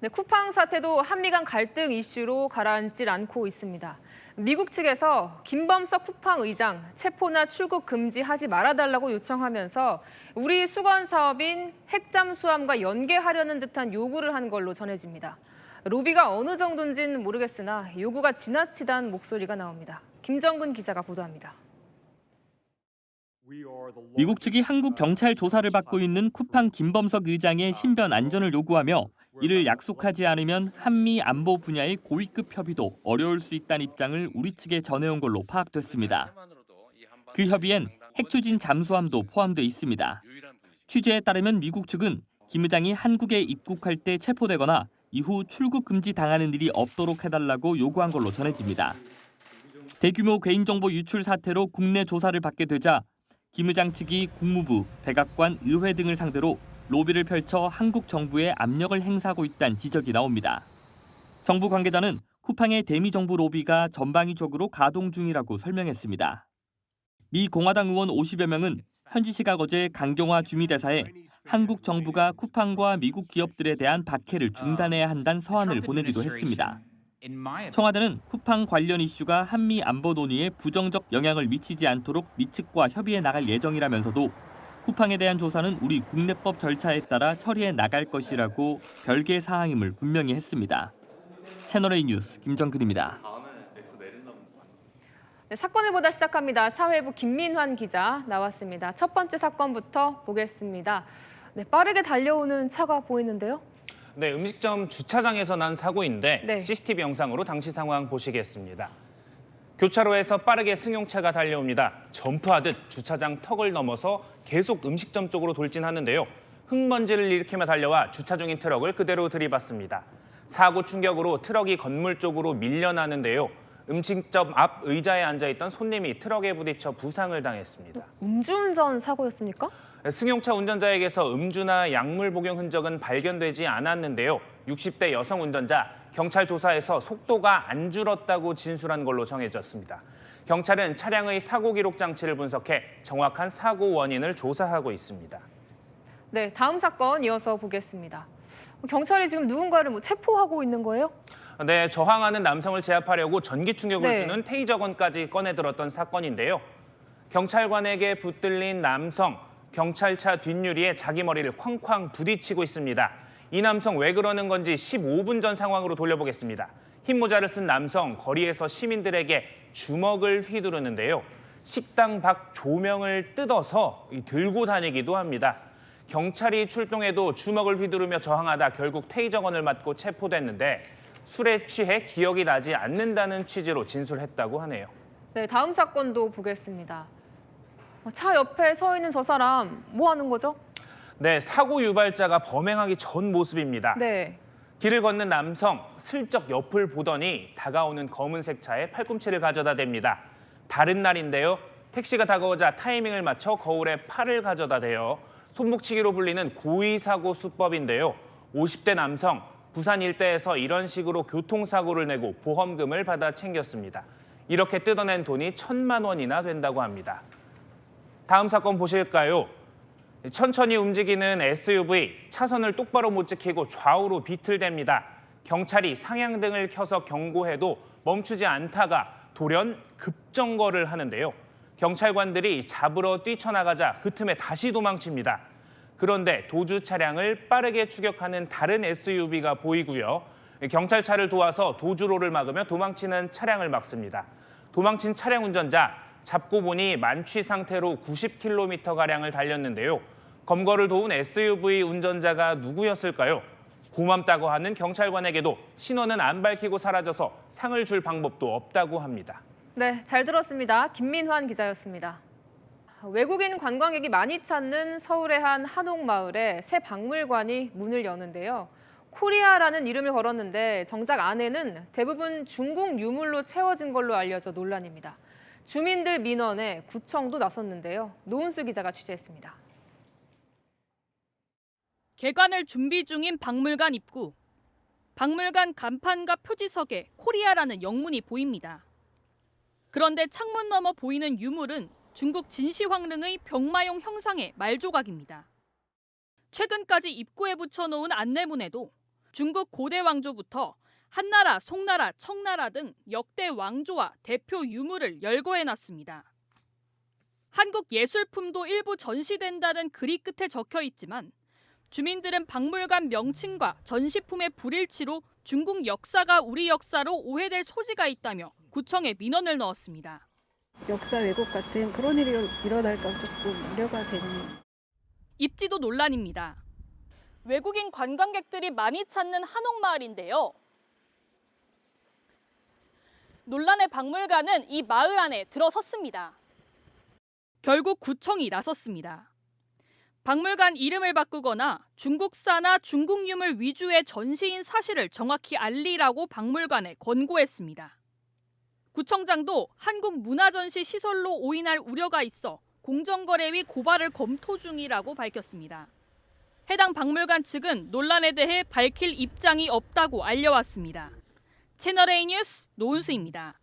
네, 쿠팡 사태도 한미 간 갈등 이슈로 가라앉질 않고 있습니다. 미국 측에서 김범석 쿠팡 의장 체포나 출국 금지하지 말아달라고 요청하면서 우리 수건 사업인 핵잠수함과 연계하려는 듯한 요구를 한 걸로 전해집니다. 로비가 어느 정도인지는 모르겠으나 요구가 지나치다는 목소리가 나옵니다. 김정근 기자가 보도합니다. 미국 측이 한국 경찰 조사를 받고 있는 쿠팡 김범석 의장의 신변 안전을 요구하며 이를 약속하지 않으면 한미 안보 분야의 고위급 협의도 어려울 수 있다는 입장을 우리 측에 전해온 걸로 파악됐습니다. 그 협의엔 핵추진 잠수함도 포함돼 있습니다. 취재에 따르면 미국 측은 김 의장이 한국에 입국할 때 체포되거나 이후 출국 금지 당하는 일이 없도록 해달라고 요구한 걸로 전해집니다. 대규모 개인정보 유출 사태로 국내 조사를 받게 되자 김 의장 측이 국무부, 백악관, 의회 등을 상대로 로비를 펼쳐 한국 정부에 압력을 행사하고 있다는 지적이 나옵니다. 정부 관계자는 쿠팡의 대미 정부 로비가 전방위적으로 가동 중이라고 설명했습니다. 미 공화당 의원 50여 명은 현지 시각 어제 강경화 주미대사에 한국 정부가 쿠팡과 미국 기업들에 대한 박해를 중단해야 한다는 서한을 보내기도 했습니다. 청와대는 쿠팡 관련 이슈가 한미 안보 논의에 부정적 영향을 미치지 않도록 미 측과 협의해 나갈 예정이라면서도 쿠팡에 대한 조사는 우리 국내법 절차에 따라 처리해 나갈 것이라고 별개 사항임을 분명히 했습니다. 채널A 뉴스 김정근입니다. 네, 사건을 보다 시작합니다. 사회부 김민환 기자 나왔습니다. 첫 번째 사건부터 보겠습니다. 네, 빠르게 달려오는 차가 보이는데요. 네, 음식점 주차장에서 난 사고인데 네. CCTV 영상으로 당시 상황 보시겠습니다. 교차로에서 빠르게 승용차가 달려옵니다. 점프하듯 주차장 턱을 넘어서 계속 음식점 쪽으로 돌진하는데요. 흙먼지를 일으키며 달려와 주차 중인 트럭을 그대로 들이받습니다. 사고 충격으로 트럭이 건물 쪽으로 밀려나는데요. 음식점 앞 의자에 앉아있던 손님이 트럭에 부딪혀 부상을 당했습니다. 음주운전 사고였습니까? 승용차 운전자에게서 음주나 약물 복용 흔적은 발견되지 않았는데요. 60대 여성 운전자, 경찰 조사에서 속도가 안 줄었다고 진술한 걸로 정해졌습니다. 경찰은 차량의 사고 기록 장치를 분석해 정확한 사고 원인을 조사하고 있습니다. 네, 다음 사건 이어서 보겠습니다. 경찰이 지금 누군가를 체포하고 있는 거예요? 네, 저항하는 남성을 제압하려고 전기 충격을 네. 주는 테이저건까지 꺼내들었던 사건인데요. 경찰관에게 붙들린 남성, 경찰차 뒷유리에 자기 머리를 쾅쾅 부딪히고 있습니다. 이 남성 왜 그러는 건지 15분 전 상황으로 돌려보겠습니다. 흰 모자를 쓴 남성, 거리에서 시민들에게 주먹을 휘두르는데요. 식당 밖 조명을 뜯어서 들고 다니기도 합니다. 경찰이 출동해도 주먹을 휘두르며 저항하다 결국 테이저건을 맞고 체포됐는데 술에 취해 기억이 나지 않는다는 취지로 진술했다고 하네요. 네, 다음 사건도 보겠습니다. 차 옆에 서 있는 저 사람 뭐 하는 거죠? 네, 사고 유발자가 범행하기 전 모습입니다. 네. 길을 걷는 남성, 슬쩍 옆을 보더니 다가오는 검은색 차에 팔꿈치를 가져다 댑니다. 다른 날인데요. 택시가 다가오자 타이밍을 맞춰 거울에 팔을 가져다 대요. 손목치기로 불리는 고의사고 수법인데요. 50대 남성, 부산 일대에서 이런 식으로 교통사고를 내고 보험금을 받아 챙겼습니다. 이렇게 뜯어낸 돈이 1,000만 원이나 된다고 합니다. 다음 사건 보실까요? 천천히 움직이는 SUV, 차선을 똑바로 못 지키고 좌우로 비틀댑니다. 경찰이 상향등을 켜서 경고해도 멈추지 않다가 돌연 급정거를 하는데요. 경찰관들이 잡으러 뛰쳐나가자 그 틈에 다시 도망칩니다. 그런데 도주 차량을 빠르게 추격하는 다른 SUV가 보이고요. 경찰차를 도와서 도주로를 막으며 도망치는 차량을 막습니다. 도망친 차량 운전자, 잡고 보니 만취 상태로 90km가량을 달렸는데요. 검거를 도운 SUV 운전자가 누구였을까요? 고맙다고 하는 경찰관에게도 신원은 안 밝히고 사라져서 상을 줄 방법도 없다고 합니다. 네, 잘 들었습니다. 김민환 기자였습니다. 외국인 관광객이 많이 찾는 서울의 한 한옥마을에 새 박물관이 문을 여는데요. 코리아라는 이름을 걸었는데 정작 안에는 대부분 중국 유물로 채워진 걸로 알려져 논란입니다. 주민들 민원에 구청도 나섰는데요. 노은수 기자가 취재했습니다. 개관을 준비 중인 박물관 입구. 박물관 간판과 표지석에 코리아라는 영문이 보입니다. 그런데 창문 너머 보이는 유물은 중국 진시황릉의 병마용 형상의 말조각입니다. 최근까지 입구에 붙여놓은 안내문에도 중국 고대 왕조부터 한나라, 송나라, 청나라 등 역대 왕조와 대표 유물을 열거해놨습니다. 한국 예술품도 일부 전시된다는 글이 끝에 적혀 있지만 주민들은 박물관 명칭과 전시품의 불일치로 중국 역사가 우리 역사로 오해될 소지가 있다며 구청에 민원을 넣었습니다. 역사 왜곡 같은 그런 일이 일어날까 조금 우려가 되는. 입지도 논란입니다. 외국인 관광객들이 많이 찾는 한옥마을인데요. 논란의 박물관은 이 마을 안에 들어섰습니다. 결국 구청이 나섰습니다. 박물관 이름을 바꾸거나 중국사나 중국 유물 위주의 전시인 사실을 정확히 알리라고 박물관에 권고했습니다. 구청장도 한국 문화전시 시설로 오인할 우려가 있어 공정거래위 고발을 검토 중이라고 밝혔습니다. 해당 박물관 측은 논란에 대해 밝힐 입장이 없다고 알려왔습니다. 채널A 뉴스 노은수입니다.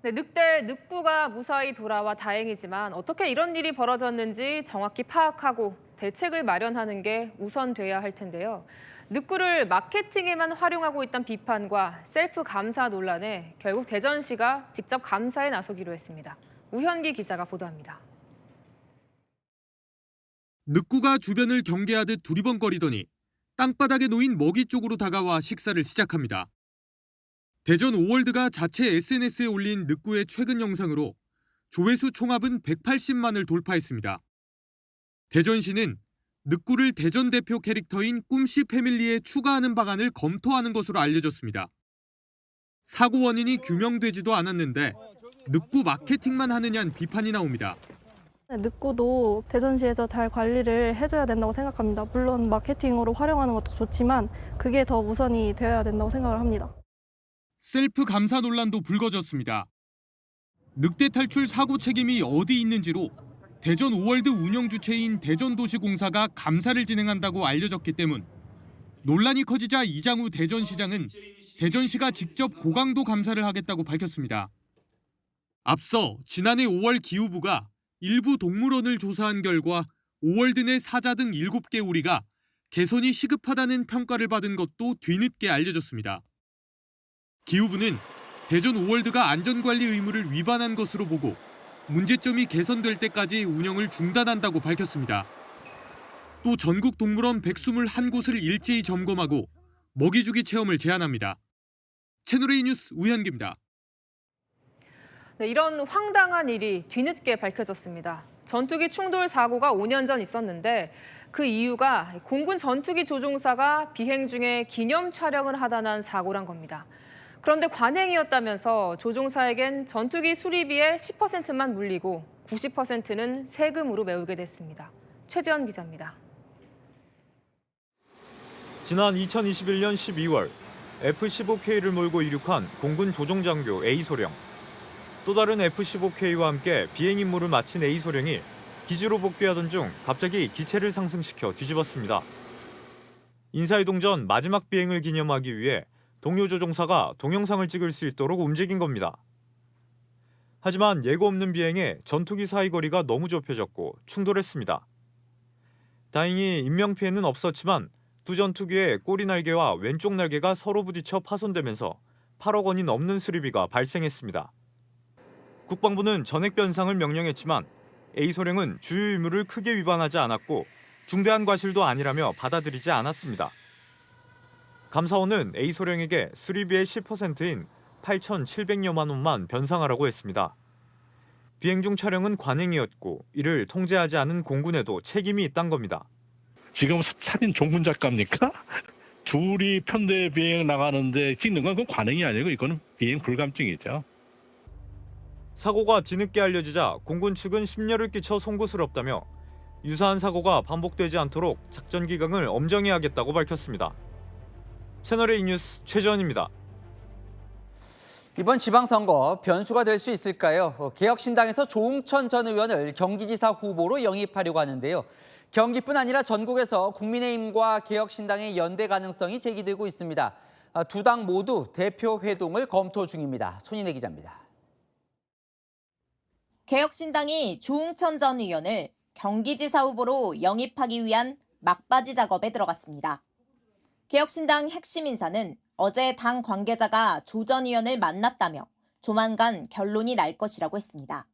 네, 늑대 늑구가 무사히 돌아와 다행이지만 어떻게 이런 일이 벌어졌는지 정확히 파악하고 대책을 마련하는 게 우선돼야 할 텐데요. 늑구를 마케팅에만 활용하고 있다는 비판과 셀프 감사 논란에 결국 대전시가 직접 감사에 나서기로 했습니다. 우현기 기자가 보도합니다. 늑구가 주변을 경계하듯 두리번거리더니 땅바닥에 놓인 먹이 쪽으로 다가와 식사를 시작합니다. 대전 오월드가 자체 SNS에 올린 늑구의 최근 영상으로 조회수 총합은 180만을 돌파했습니다. 대전시는 늑구를 대전 대표 캐릭터인 꿈씨 패밀리에 추가하는 방안을 검토하는 것으로 알려졌습니다. 사고 원인이 규명되지도 않았는데 늑구 마케팅만 하느냐는 비판이 나옵니다. 늑구도 대전시에서 잘 관리를 해줘야 된다고 생각합니다. 물론 마케팅으로 활용하는 것도 좋지만 그게 더 우선이 되어야 된다고 생각을 합니다. 셀프 감사 논란도 불거졌습니다. 늑대 탈출 사고 책임이 어디 있는지로 대전 오월드 운영 주체인 대전도시공사가 감사를 진행한다고 알려졌기 때문 논란이 커지자 이장우 대전시장은 대전시가 직접 고강도 감사를 하겠다고 밝혔습니다. 앞서 지난해 5월 기후부가 일부 동물원을 조사한 결과 오월드 내 사자 등 7개 우리가 개선이 시급하다는 평가를 받은 것도 뒤늦게 알려졌습니다. 기후부는 대전 오월드가 안전관리 의무를 위반한 것으로 보고 문제점이 개선될 때까지 운영을 중단한다고 밝혔습니다. 또 전국 동물원 121곳을 일제히 점검하고 먹이주기 체험을 제한합니다. 채널A 뉴스 우현기입니다. 네, 이런 황당한 일이 뒤늦게 밝혀졌습니다. 전투기 충돌 사고가 5년 전 있었는데 그 이유가 공군 전투기 조종사가 비행 중에 기념 촬영을 하다 난 사고란 겁니다. 그런데 관행이었다면서 조종사에겐 전투기 수리비의 10%만 물리고 90%는 세금으로 메우게 됐습니다. 최지연 기자입니다. 지난 2021년 12월 F-15K를 몰고 이륙한 공군 조종장교 A소령. 또 다른 F-15K와 함께 비행 임무를 마친 A소령이 기지로 복귀하던 중 갑자기 기체를 상승시켜 뒤집었습니다. 인사이동 전 마지막 비행을 기념하기 위해 동료 조종사가 동영상을 찍을 수 있도록 움직인 겁니다. 하지만 예고 없는 비행에 전투기 사이 거리가 너무 좁혀졌고 충돌했습니다. 다행히 인명피해는 없었지만 두 전투기의 꼬리 날개와 왼쪽 날개가 서로 부딪혀 파손되면서 8억 원이 넘는 수리비가 발생했습니다. 국방부는 전액 변상을 명령했지만 A소령은 주요 의무를 크게 위반하지 않았고 중대한 과실도 아니라며 받아들이지 않았습니다. 감사원은 A소령에게 수리비의 10%인 8,700여만 원만 변상하라고 했습니다. 비행 중 촬영은 관행이었고 이를 통제하지 않은 공군에도 책임이 있다는 겁니다. 지금 사진 종군 작가입니까? 둘이 편대 비행 나가는데 찍는 건 그건 관행이 아니고 이거는 비행 불감증이죠. 사고가 뒤늦게 알려지자 공군 측은 심려를 끼쳐 송구스럽다며 유사한 사고가 반복되지 않도록 작전 기강을 엄정히 하겠다고 밝혔습니다. 채널A 뉴스 최지원입니다. 이번 지방선거 변수가 될 수 있을까요? 개혁신당에서 조응천 전 의원을 경기지사 후보로 영입하려고 하는데요. 경기뿐 아니라 전국에서 국민의힘과 개혁신당의 연대 가능성이 제기되고 있습니다. 두 당 모두 대표 회동을 검토 중입니다. 손인혜 기자입니다. 개혁신당이 조응천 전 의원을 경기지사 후보로 영입하기 위한 막바지 작업에 들어갔습니다. 개혁신당 핵심 인사는 어제 당 관계자가 조 전 의원을 만났다며 조만간 결론이 날 것이라고 했습니다.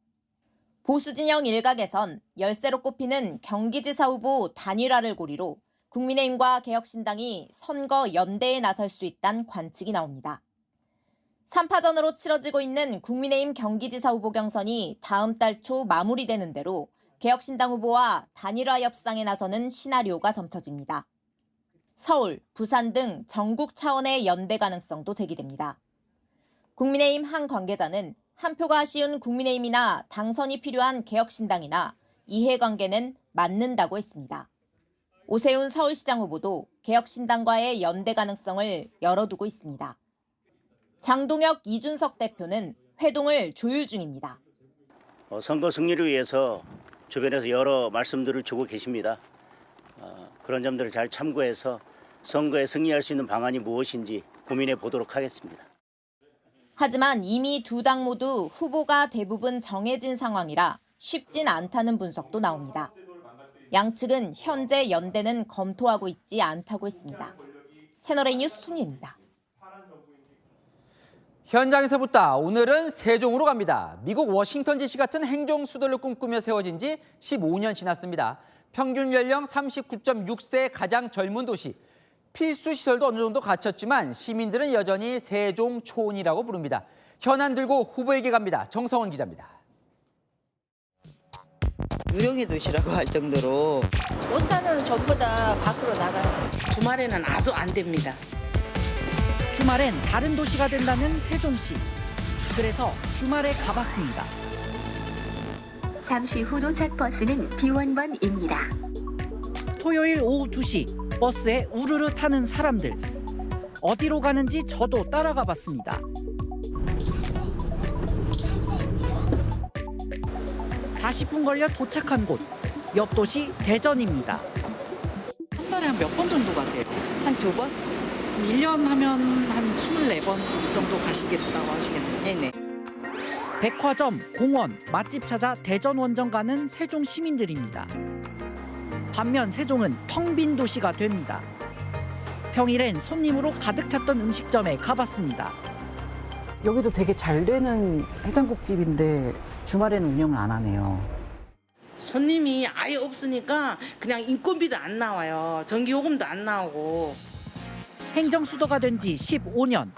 보수진영 일각에선 열세로 꼽히는 경기지사 후보 단일화를 고리로 국민의힘과 개혁신당이 선거 연대에 나설 수 있다는 관측이 나옵니다. 3파전으로 치러지고 있는 국민의힘 경기지사 후보 경선이 다음 달 초 마무리되는 대로 개혁신당 후보와 단일화 협상에 나서는 시나리오가 점쳐집니다. 서울, 부산 등 전국 차원의 연대 가능성도 제기됩니다. 국민의힘 한 관계자는 한 표가 아쉬운 국민의힘이나 당선이 필요한 개혁신당이나 이해관계는 맞는다고 했습니다. 오세훈 서울시장 후보도 개혁신당과의 연대 가능성을 열어두고 있습니다. 장동혁, 이준석 대표는 회동을 조율 중입니다. 선거 승리를 위해서 주변에서 여러 말씀들을 주고 계십니다. 그런 점들을 잘 참고해서 선거에 승리할 수 있는 방안이 무엇인지 고민해 보도록 하겠습니다. 하지만 이미 두 당 모두 후보가 대부분 정해진 상황이라 쉽진 않다는 분석도 나옵니다. 양측은 현재 연대는 검토하고 있지 않다고 했습니다. 채널A 뉴스 손희입니다. 현장에서 붙다 오늘은 세종으로 갑니다. 미국 워싱턴 DC 같은 행정 수도를 꿈꾸며 세워진 지 15년 지났습니다. 평균 연령 39.6세의 가장 젊은 도시. 필수 시설도 어느 정도 갖췄지만 시민들은 여전히 세종초원이라고 부릅니다. 현안 들고 후보에게 갑니다. 정성원 기자입니다. 유령의 도시라고 할 정도로 오산은 전부 다 밖으로 나가요. 주말에는 아주 안 됩니다. 주말엔 다른 도시가 된다는 세종시. 그래서 주말에 가봤습니다. 잠시 후 도착 버스는 B1번입니다. 토요일 오후 2시 버스에 우르르 타는 사람들. 어디로 가는지 저도 따라가 봤습니다. 40분 걸려 도착한 곳, 옆 도시 대전입니다. 한 달에 한 몇 번 정도 가세요? 한 2번? 1년 하면 한 24번 정도 가시겠다고 하시겠네요. 네네. 백화점, 공원, 맛집 찾아 대전 원정 가는 세종 시민들입니다. 반면 세종은 텅 빈 도시가 됩니다. 평일엔 손님으로 가득 찼던 음식점에 가봤습니다. 여기도 되게 잘 되는 해장국집인데 주말에는 운영을 안 하네요. 손님이 아예 없으니까 그냥 인건비도 안 나와요. 전기요금도 안 나오고. 행정수도가 된 지 15년.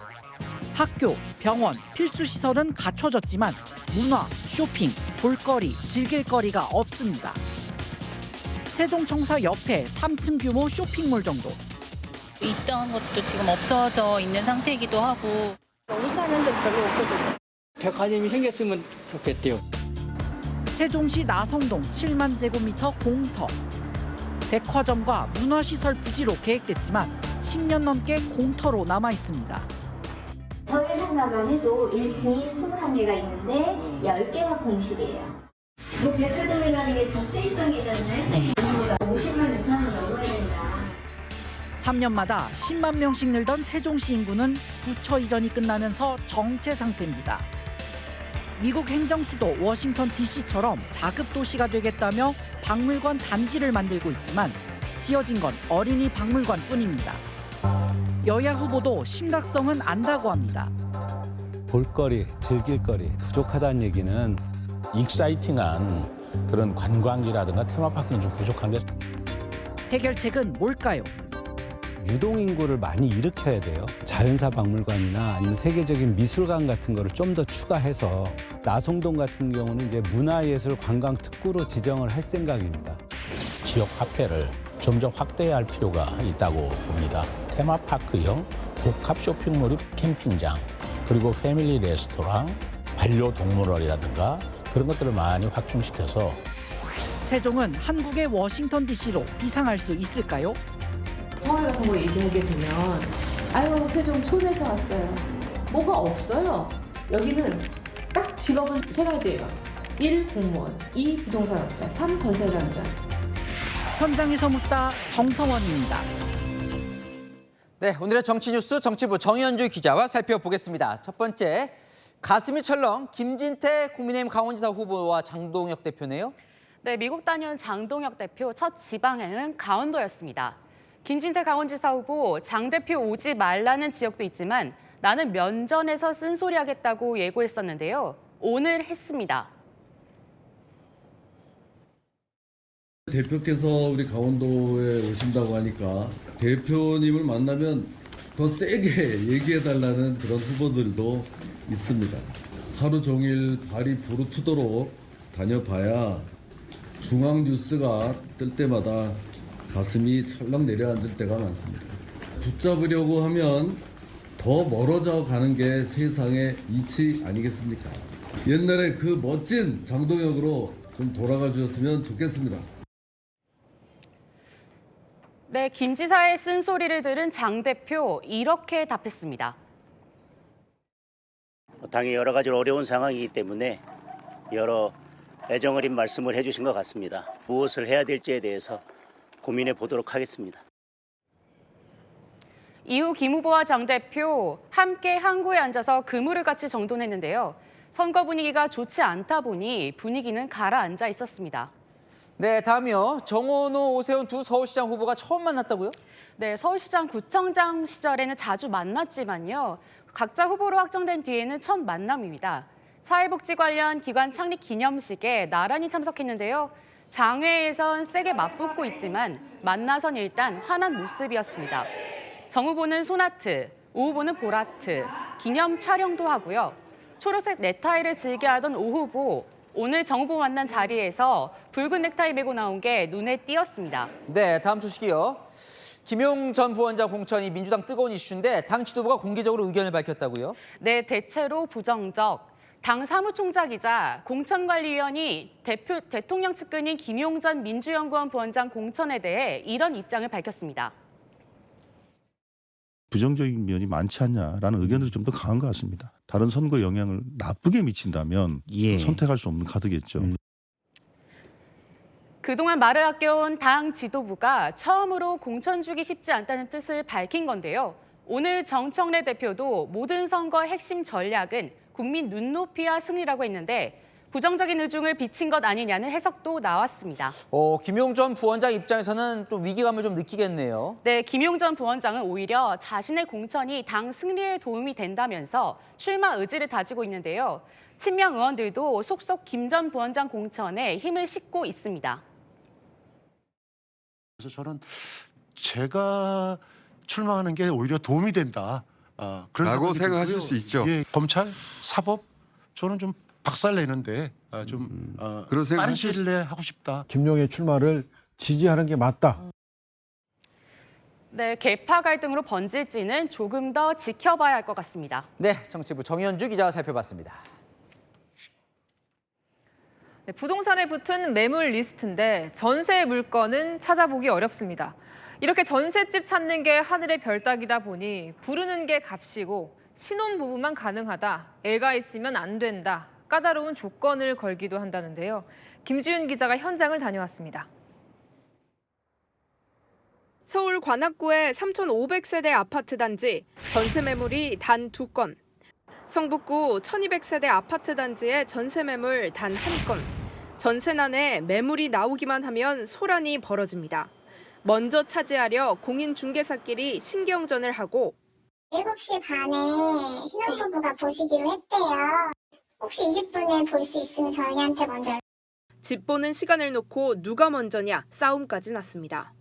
학교, 병원, 필수 시설은 갖춰졌지만 문화, 쇼핑, 볼거리, 즐길거리가 없습니다. 세종청사 옆에 3층 규모 쇼핑몰 정도. 있던 것도 지금 없어져 있는 상태이기도 하고. 너무 사는 데 별로 없거든요. 백화점이 생겼으면 좋겠대요. 세종시 나성동 7만 제곱미터 공터. 백화점과 문화시설 부지로 계획됐지만 10년 넘게 공터로 남아 있습니다. 저희 상가만 해도 1층이 21개가 있는데 10개가 공실이에요. 뭐 백화점이라는 게 다 수익성이잖아요. 네. 50만 이상은 넘어야 된다. 3년마다 10만 명씩 늘던 세종시 인구는 부처 이전이 끝나면서 정체 상태입니다. 미국 행정수도 워싱턴 DC처럼 자급 도시가 되겠다며 박물관 단지를 만들고 있지만 지어진 건 어린이 박물관뿐입니다. 여야 후보도 심각성은 안다고 합니다. 볼거리, 즐길거리 부족하다는 얘기는 익사이팅한 그런 관광지라든가 테마파크는 좀 부족한 게. 해결책은 뭘까요? 유동인구를 많이 일으켜야 돼요. 자연사 박물관이나 아니면 세계적인 미술관 같은 거를 좀 더 추가해서 나성동 같은 경우는 이제 문화예술 관광 특구로 지정을 할 생각입니다. 지역 화폐를 점점 확대해야 할 필요가 있다고 봅니다. 테마파크형 복합 쇼핑몰이 캠핑장, 그리고 패밀리 레스토랑, 반려동물원이라든가 그런 것들을 많이 확충시켜서. 세종은 한국의 워싱턴 DC로 비상할 수 있을까요? 서울 가서 뭐 얘기하게 되면 아유 세종 촌에서 왔어요. 뭐가 없어요. 여기는 딱 직업은 3가지예요. 1. 공무원, 2. 부동산업자, 3. 건설업자. 현장에서 묻다 정성원입니다. 네, 오늘의 정치 뉴스 정치부 정현주 기자와 살펴보겠습니다. 첫 번째, 가슴이 철렁 김진태 국민의힘 강원지사 후보와 장동혁 대표네요. 네, 미국 다녀온 장동혁 대표 첫 지방행은 강원도였습니다. 김진태 강원지사 후보 장 대표 오지 말라는 지역도 있지만 나는 면전에서 쓴소리하겠다고 예고했었는데요. 오늘 했습니다. 대표께서 우리 강원도에 오신다고 하니까 대표님을 만나면 더 세게 얘기해달라는 그런 후보들도 있습니다. 하루 종일 발이 부르트도록 다녀봐야 중앙 뉴스가 뜰 때마다 가슴이 철렁 내려앉을 때가 많습니다. 붙잡으려고 하면 더 멀어져 가는 게 세상의 이치 아니겠습니까? 옛날에 그 멋진 장동혁으로 좀 돌아가 주셨으면 좋겠습니다. 네, 김 지사의 쓴소리를 들은 장 대표 이렇게 답했습니다. 당이 여러 가지로 어려운 상황이기 때문에 여러 애정 어린 말씀을 해주신 것 같습니다. 무엇을 해야 될지에 대해서 고민해 보도록 하겠습니다. 이후 김 후보와 장 대표 함께 항구에 앉아서 그물을 같이 정돈했는데요. 선거 분위기가 좋지 않다 보니 분위기는 가라앉아 있었습니다. 네, 다음이요. 정원호, 오세훈 두 서울시장 후보가 처음 만났다고요? 네, 서울시장 구청장 시절에는 자주 만났지만요. 각자 후보로 확정된 뒤에는 첫 만남입니다. 사회복지 관련 기관 창립 기념식에 나란히 참석했는데요. 장외에선 세게 맞붙고 있지만 만나선 일단 환한 모습이었습니다. 정 후보는 손아트, 오 후보는 볼아트, 기념 촬영도 하고요. 초록색 넥타이를 즐겨하던 오 후보, 오늘 정 후보 만난 자리에서 붉은 넥타이 메고 나온 게 눈에 띄었습니다. 네, 다음 소식이요. 김용 전 부원장 공천이 민주당 뜨거운 이슈인데 당 지도부가 공개적으로 의견을 밝혔다고요? 네, 대체로 부정적. 당 사무총장이자 공천관리위원이 대통령 측근인 김용 전 민주연구원 부원장 공천에 대해 이런 입장을 밝혔습니다. 부정적인 면이 많지 않냐라는 의견들이 좀 더 강한 것 같습니다. 다른 선거에 영향을 나쁘게 미친다면 선택할 수 없는 카드겠죠. 그동안 말을 아껴온 당 지도부가 처음으로 공천 주기 쉽지 않다는 뜻을 밝힌 건데요. 오늘 정청래 대표도 모든 선거의 핵심 전략은 국민 눈높이와 승리라고 했는데 부정적인 의중을 비친 것 아니냐는 해석도 나왔습니다. 김용 전 부원장 입장에서는 또 위기감을 좀 느끼겠네요. 네, 김용 전 부원장은 오히려 자신의 공천이 당 승리에 도움이 된다면서 출마 의지를 다지고 있는데요. 친명 의원들도 속속 김 전 부원장 공천에 힘을 싣고 있습니다. 그래서 저는 제가 출마하는 게 오히려 도움이 된다. 라고 생각하실 수 있죠. 예, 검찰, 사법 저는 좀 박살내는데 그런 생각 빠른 시일 내에 하고 싶다. 김용의 출마를 지지하는 게 맞다. 네, 계파 갈등으로 번질지는 조금 더 지켜봐야 할 것 같습니다. 네, 정치부 정현주 기자가 살펴봤습니다. 네, 부동산에 붙은 매물 리스트인데 전세 물건은 찾아보기 어렵습니다. 이렇게 전셋집 찾는 게 하늘의 별 따기다 보니 부르는 게 값이고 신혼부부만 가능하다, 애가 있으면 안 된다, 까다로운 조건을 걸기도 한다는데요. 김지윤 기자가 현장을 다녀왔습니다. 서울 관악구의 3,500세대 아파트 단지, 전세 매물이 단 2건. 성북구 1,200세대 아파트 단지의 전세 매물 단 1건. 전세난에 매물이 나오기만 하면 소란이 벌어집니다. 먼저 차지하려 공인중개사끼리 신경전을 하고 7시 반에 신혼부부가 보시기로 했대요. 혹시 20분에 볼 수 있으면 저희한테 먼저. 집 보는 시간을 놓고 누가 먼저냐 싸움까지 났습니다.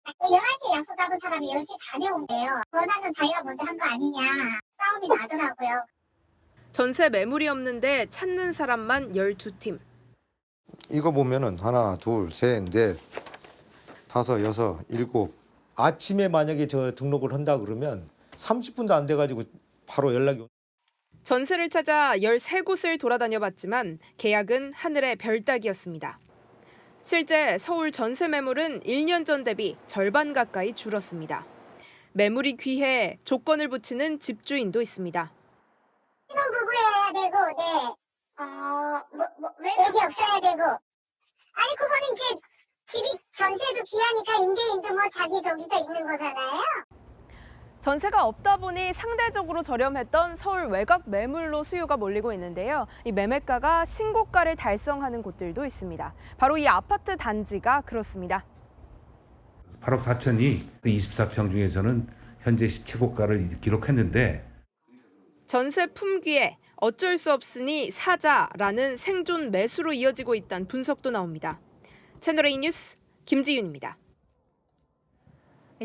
11시에 약속하고 사람이 10시 반에 온대요. 원하는 자기가 먼저 한 거 아니냐 싸움이 나더라고요. 전세 매물이 없는데 찾는 사람만 12팀. 이거 보면은 하나, 둘, 셋, 넷, 다섯, 여섯, 일곱. 아침에 만약에 저 등록을 한다 그러면 30분도 안 돼가지고 바로 연락이 오. 전세를 찾아 13곳을 돌아다녀봤지만 계약은 하늘의 별 따기였습니다. 실제 서울 전세 매물은 1년 전 대비 절반 가까이 줄었습니다. 매물이 귀해 조건을 붙이는 집주인도 있습니다. 신혼부부여야 되고, 네. 외국이 없어야 되고. 아니, 그거는 이제 집이 전세도 귀하니까 임대인도 뭐 자기 저기가 있는 거잖아요. 전세가 없다 보니 상대적으로 저렴했던 서울 외곽 매물로 수요가 몰리고 있는데요. 이 매매가가 신고가를 달성하는 곳들도 있습니다. 바로 이 아파트 단지가 그렇습니다. 8억 4천이 24평 중에서는 현재 최고가를 기록했는데 전세 품귀에 어쩔 수 없으니 사자라는 생존 매수로 이어지고 있다는 분석도 나옵니다. 채널A 뉴스 김지윤입니다.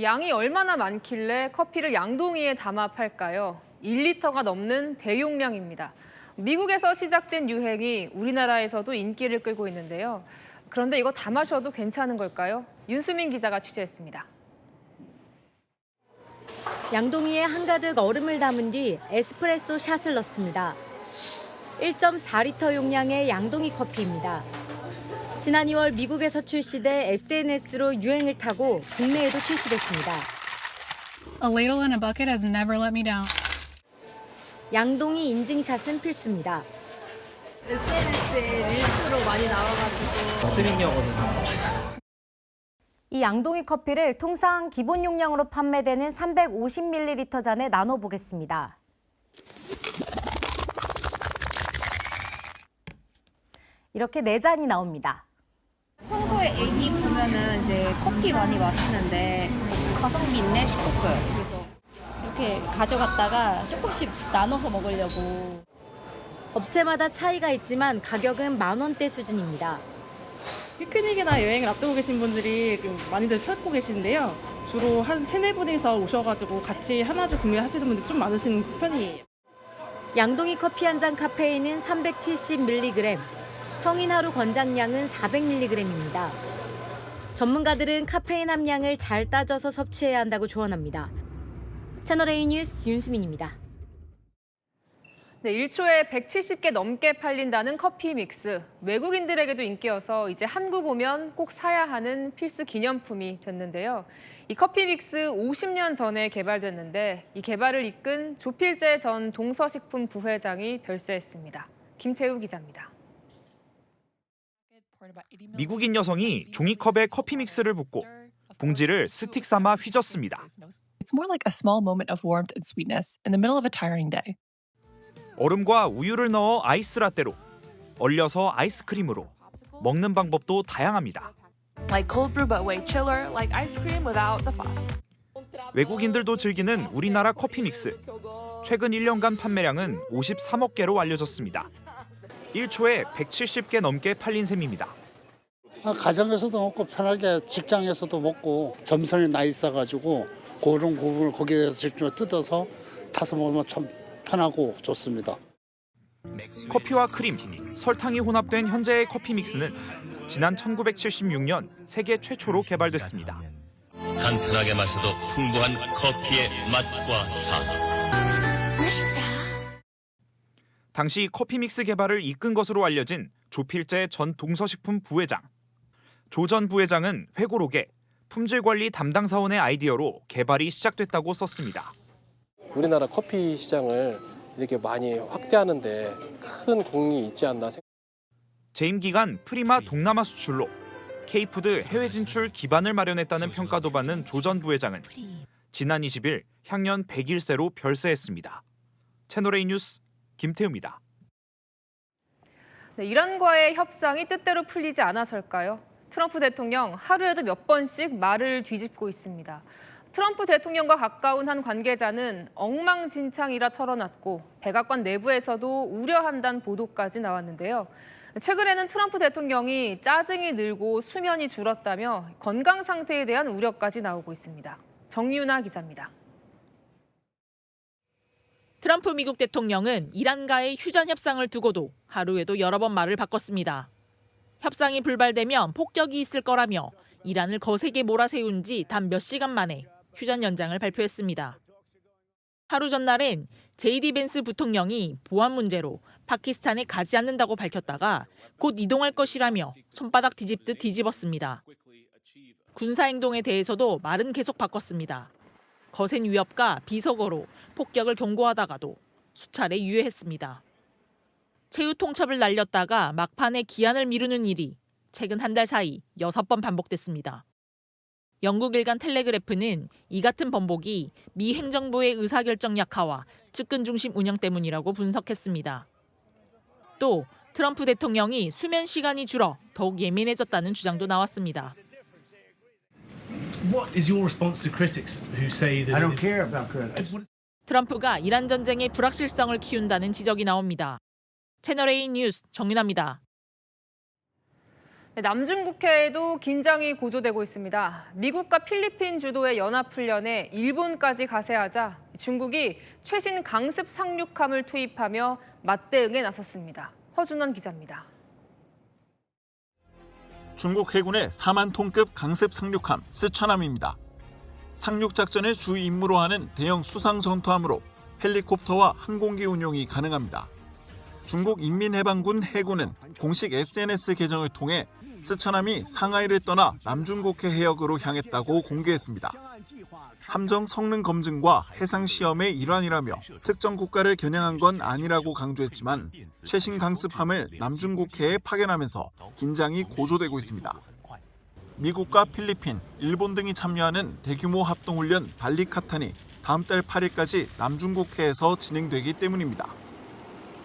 양이 얼마나 많길래 커피를 양동이에 담아 팔까요? 1리터가 넘는 대용량입니다. 미국에서 시작된 유행이 우리나라에서도 인기를 끌고 있는데요. 그런데 이거 다 마셔도 괜찮은 걸까요? 윤수민 기자가 취재했습니다. 양동이에 한가득 얼음을 담은 뒤 에스프레소 샷을 넣습니다. 1.4리터 용량의 양동이 커피입니다. 지난 2월 미국에서 출시돼 SNS로 유행을 타고 국내에도 출시됐습니다. A ladle and a bucket has never let me down. 양동이 인증샷은 필수입니다. SNS에 릴스로 많이 나와가지고 트렌디하거든요. 이 양동이 커피를 통상 기본 용량으로 판매되는 350ml 잔에 나눠보겠습니다. 이렇게 4잔이 나옵니다. 평소에 애기 보면은 이제 커피 많이 마시는데 가성비 있네 싶었어요. 그래서 이렇게 가져갔다가 조금씩 나눠서 먹으려고. 업체마다 차이가 있지만 가격은 만원대 수준입니다. 피크닉이나 여행을 앞두고 계신 분들이 많이들 찾고 계시는데요. 주로 한 3-4분이서 오셔가지고 같이 하나를 구매하시는 분들이 좀 많으신 편이에요. 양동이 커피 한 잔 카페인은 370mg, 성인 하루 권장량은 400mg입니다. 전문가들은 카페인 함량을 잘 따져서 섭취해야 한다고 조언합니다. 채널A 뉴스 윤수민입니다. 네, 1초에 170개 넘게 팔린다는 커피 믹스. 외국인들에게도 인기여서 이제 한국 오면 꼭 사야 하는 필수 기념품이 됐는데요. 이 커피 믹스 50년 전에 개발됐는데 이 개발을 이끈 조필재 전 동서식품 부회장이 별세했습니다. 김태우 기자입니다. 미국인 여성이 종이컵에 커피 믹스를 붓고 봉지를 스틱 삼아 휘젓습니다. It's more like a small moment of warmth and sweetness in the middle of a tiring day. 얼음과 우유를 넣어 아이스 라떼로, 얼려서 아이스크림으로, 먹는 방법도 다양합니다. Like cold brew but way chiller, like ice cream without the fuss. 외국인들도 즐기는 우리나라 커피 믹스. 최근 1년간 판매량은 53억 개로 알려졌습니다. 1초에 170개 넘게 팔린 셈입니다. 가정에서도 먹고 편하게 직장에서도 먹고 점선이 나 있어가지고 그런 부분을 거기에서 직접 뜯어서 타서 먹으면 참 편하고 좋습니다. 커피와 크림, 설탕이 혼합된 현재의 커피 믹스는 지난 1976년 세계 최초로 개발됐습니다. 간편하게 마셔도 풍부한 커피의 맛과 향. 맛있다. 당시 커피 믹스 개발을 이끈 것으로 알려진 조필재 전 동서식품 부회장. 조 전 부회장은 회고록에 품질 관리 담당 사원의 아이디어로 개발이 시작됐다고 썼습니다. 우리나라 커피 시장을 이렇게 많이 확대하는 데 큰 공이 있지 않나 생각합니다. 재임 기간 프리마 동남아 수출로 K푸드 해외 진출 기반을 마련했다는 평가도 받는 조 전 부회장은 지난 20일 향년 101세로 별세했습니다. 채널A 뉴스 김태우입니다. 네, 이란과의 협상이 뜻대로 풀리지 않아서일까요? 트럼프 대통령 하루에도 몇 번씩 말을 뒤집고 있습니다. 트럼프 대통령과 가까운 한 관계자는 엉망진창이라 털어놨고 백악관 내부에서도 우려한다는 보도까지 나왔는데요. 최근에는 트럼프 대통령이 짜증이 늘고 수면이 줄었다며 건강 상태에 대한 우려까지 나오고 있습니다. 정유나 기자입니다. 트럼프 미국 대통령은 이란과의 휴전 협상을 두고도 하루에도 여러 번 말을 바꿨습니다. 협상이 불발되면 폭격이 있을 거라며 이란을 거세게 몰아세운 지 단 몇 시간 만에 휴전 연장을 발표했습니다. 하루 전날엔 JD 벤스 부통령이 보안 문제로 파키스탄에 가지 않는다고 밝혔다가 곧 이동할 것이라며 손바닥 뒤집듯 뒤집었습니다. 군사행동에 대해서도 말은 계속 바꿨습니다. 거센 위협과 비속어로 폭격을 경고하다가도 수차례 유예했습니다. 최후 통첩을 날렸다가 막판에 기한을 미루는 일이 최근 한 달 사이 6번 반복됐습니다. 영국 일간 텔레그래프는 이 같은 번복이 미 행정부의 의사결정 약화와 측근 중심 운영 때문이라고 분석했습니다. 또 트럼프 대통령이 수면 시간이 줄어 더욱 예민해졌다는 주장도 나왔습니다. What is your response to critics who say that I don't care about critics. 트럼프가 이란 전쟁의 불확실성을 키운다는 지적이 나옵니다. 채널A 뉴스 정윤아입니다. 네, 남중국해에도 긴장이 고조되고 있습니다. 미국과 필리핀 주도의 연합훈련에 일본까지 가세하자 중국이 최신 강습 상륙함을 투입하며 맞대응에 나섰습니다. 허준원 기자입니다. 중국 해군의 4만 톤급 강습 상륙함 스촨함입니다. 상륙 작전을 주 임무로 하는 대형 수상 전투함으로 헬리콥터와 항공기 운용이 가능합니다. 중국 인민해방군 해군은 공식 SNS 계정을 통해 스촨함이 상하이를 떠나 남중국해 해역으로 향했다고 공개했습니다. 함정 성능 검증과 해상 시험의 일환이라며 특정 국가를 겨냥한 건 아니라고 강조했지만 최신 강습함을 남중국해에 파견하면서 긴장이 고조되고 있습니다. 미국과 필리핀, 일본 등이 참여하는 대규모 합동훈련 발리카탄이 다음 달 8일까지 남중국해에서 진행되기 때문입니다.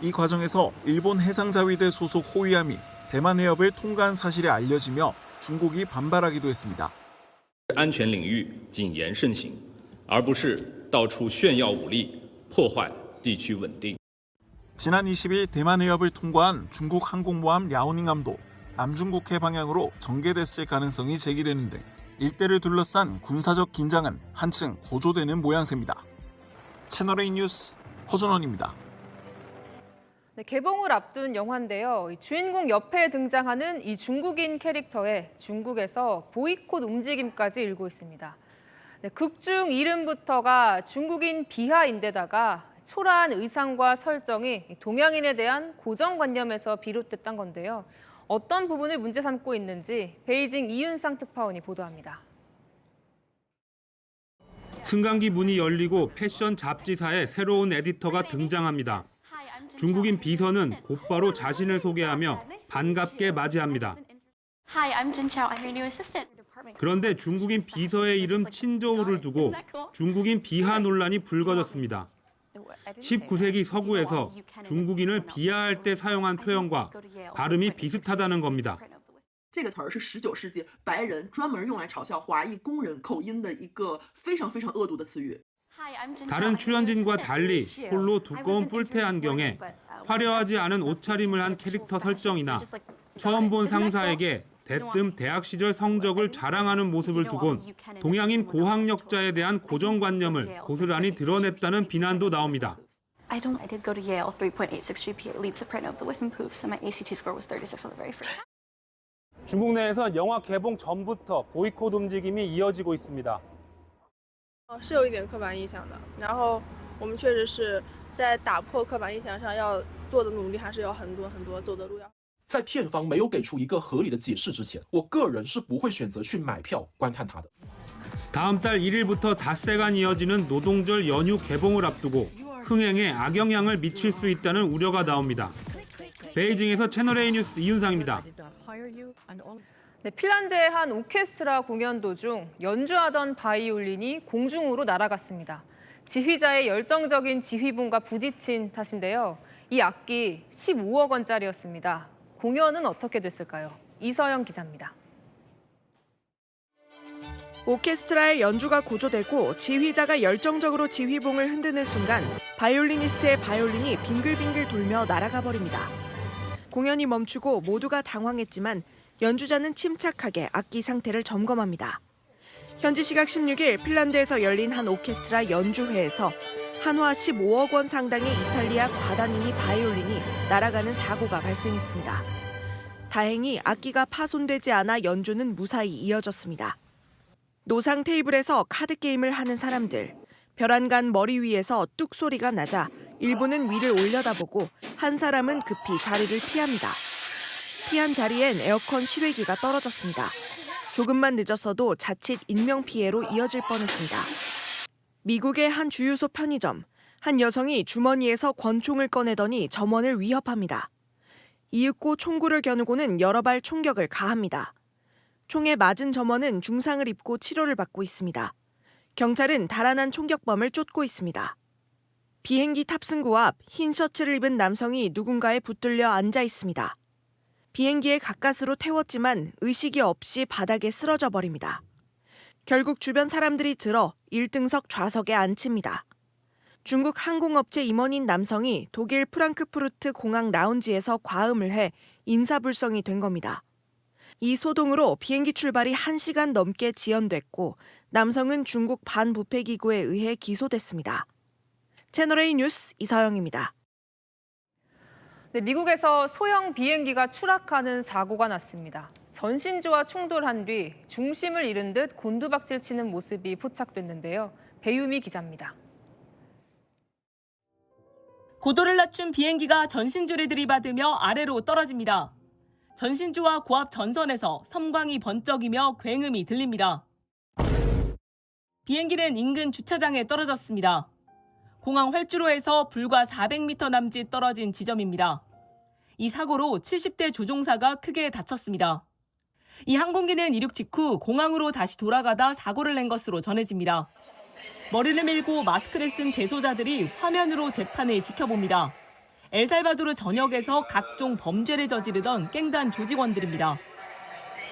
이 과정에서 일본 해상자위대 소속 호위함이 대만 해협을 통과한 사실이 알려지며 중국이 반발하기도 했습니다. 安全领域谨言慎行，而不是到处炫耀武力，破坏地区稳定。 지난 20일 대만 해협을 통과한 중국 항공모함 랴오닝함도 남중국해 방향으로 전개됐을 가능성이 제기되는 등 일대를 둘러싼 군사적 긴장은 한층 고조되는 모양새입니다. 채널A 뉴스 허준원입니다. 네, 개봉을 앞둔 영화인데요. 주인공 옆에 등장하는 이 중국인 캐릭터에 중국에서 보이콧 움직임까지 일고 있습니다. 네, 극중 이름부터가 중국인 비하인데다가 초라한 의상과 설정이 동양인에 대한 고정관념에서 비롯됐던 건데요. 어떤 부분을 문제 삼고 있는지 베이징 이윤상 특파원이 보도합니다. 승강기 문이 열리고 패션 잡지사에 새로운 에디터가 등장합니다. 중국인 비서는 곧바로 자신을 소개하며 반갑게 맞이합니다. 그런데 중국인 비서의 이름 친저우를 두고 중국인 비하 논란이 불거졌습니다. 19세기 서구에서 중국인을 비하할 때 사용한 표현과 발음이 비슷하다는 겁니다. 这个词儿是19世纪白人专门用来嘲笑华裔工人口音的一个非常恶毒的词语。 다른 출연진과 달리 홀로 두꺼운 뿔테 안경에 화려하지 않은 옷차림을 한 캐릭터 설정이나 처음 본 상사에게 대뜸 대학 시절 성적을 자랑하는 모습을 두곤 동양인 고학력자에 대한 고정관념을 고스란히 드러냈다는 비난도 나옵니다. I did go to Yale, 3.86 GPA, lead soprano of the Whiff and Poops, and my ACT score was 36 on the very first. 중국 내에서 영화 개봉 전부터 보이콧 움직임이 이어지고 있습니다. 是有一点刻板印象的，然后我们确实是在打破刻板印象上要做的努力还是有很多走的路要。 在片方没有给出一个合理的解释之前，我个人是不会选择去买票观看它的。 다음 달 1일부터 닷새간 이어지는 노동절 연휴 개봉을 앞두고 흥행에 악영향을 미칠 수 있다는 우려가 나옵니다. 베이징에서 채널A 뉴스 이윤상입니다. 네, 핀란드의 한 오케스트라 공연 도중 연주하던 바이올린이 공중으로 날아갔습니다. 지휘자의 열정적인 지휘본과 부딪힌 탓인데요. 이 악기 15억 원짜리였습니다. 공연은 어떻게 됐을까요? 이서영 기자입니다. 오케스트라의 연주가 고조되고 지휘자가 열정적으로 지휘봉을 흔드는 순간 바이올리니스트의 바이올린이 빙글빙글 돌며 날아가 버립니다. 공연이 멈추고 모두가 당황했지만 연주자는 침착하게 악기 상태를 점검합니다. 현지 시각 16일 핀란드에서 열린 한 오케스트라 연주회에서 한화 15억 원 상당의 이탈리아 과다니니 바이올린이 날아가는 사고가 발생했습니다. 다행히 악기가 파손되지 않아 연주는 무사히 이어졌습니다. 노상 테이블에서 카드 게임을 하는 사람들, 벼랑간 머리 위에서 뚝 소리가 나자 일부는 위를 올려다보고 한 사람은 급히 자리를 피합니다. 피한 자리엔 에어컨 실외기가 떨어졌습니다. 조금만 늦었어도 자칫 인명피해로 이어질 뻔했습니다. 미국의 한 주유소 편의점, 한 여성이 주머니에서 권총을 꺼내더니 점원을 위협합니다. 이윽고 총구를 겨누고는 여러 발 총격을 가합니다. 총에 맞은 점원은 중상을 입고 치료를 받고 있습니다. 경찰은 달아난 총격범을 쫓고 있습니다. 비행기 탑승구 앞 흰 셔츠를 입은 남성이 누군가에 붙들려 앉아 있습니다. 비행기에 가까스로 태웠지만 의식이 없이 바닥에 쓰러져 버립니다. 결국 주변 사람들이 들어 1등석 좌석에 앉힙니다. 중국 항공업체 임원인 남성이 독일 프랑크푸르트 공항 라운지에서 과음을 해 인사불성이 된 겁니다. 이 소동으로 비행기 출발이 1시간 넘게 지연됐고 남성은 중국 반부패기구에 의해 기소됐습니다. 채널A 뉴스 이서영입니다. 네, 미국에서 소형 비행기가 추락하는 사고가 났습니다. 전신주와 충돌한 뒤 중심을 잃은 듯 곤두박질 치는 모습이 포착됐는데요. 배유미 기자입니다. 고도를 낮춘 비행기가 전신주를 들이받으며 아래로 떨어집니다. 전신주와 고압 전선에서 섬광이 번쩍이며 굉음이 들립니다. 비행기는 인근 주차장에 떨어졌습니다. 공항 활주로에서 불과 400m 남짓 떨어진 지점입니다. 이 사고로 70대 조종사가 크게 다쳤습니다. 이 항공기는 이륙 직후 공항으로 다시 돌아가다 사고를 낸 것으로 전해집니다. 머리를 밀고 마스크를 쓴 재소자들이 화면으로 재판을 지켜봅니다. 엘살바도르 전역에서 각종 범죄를 저지르던 깽단 조직원들입니다.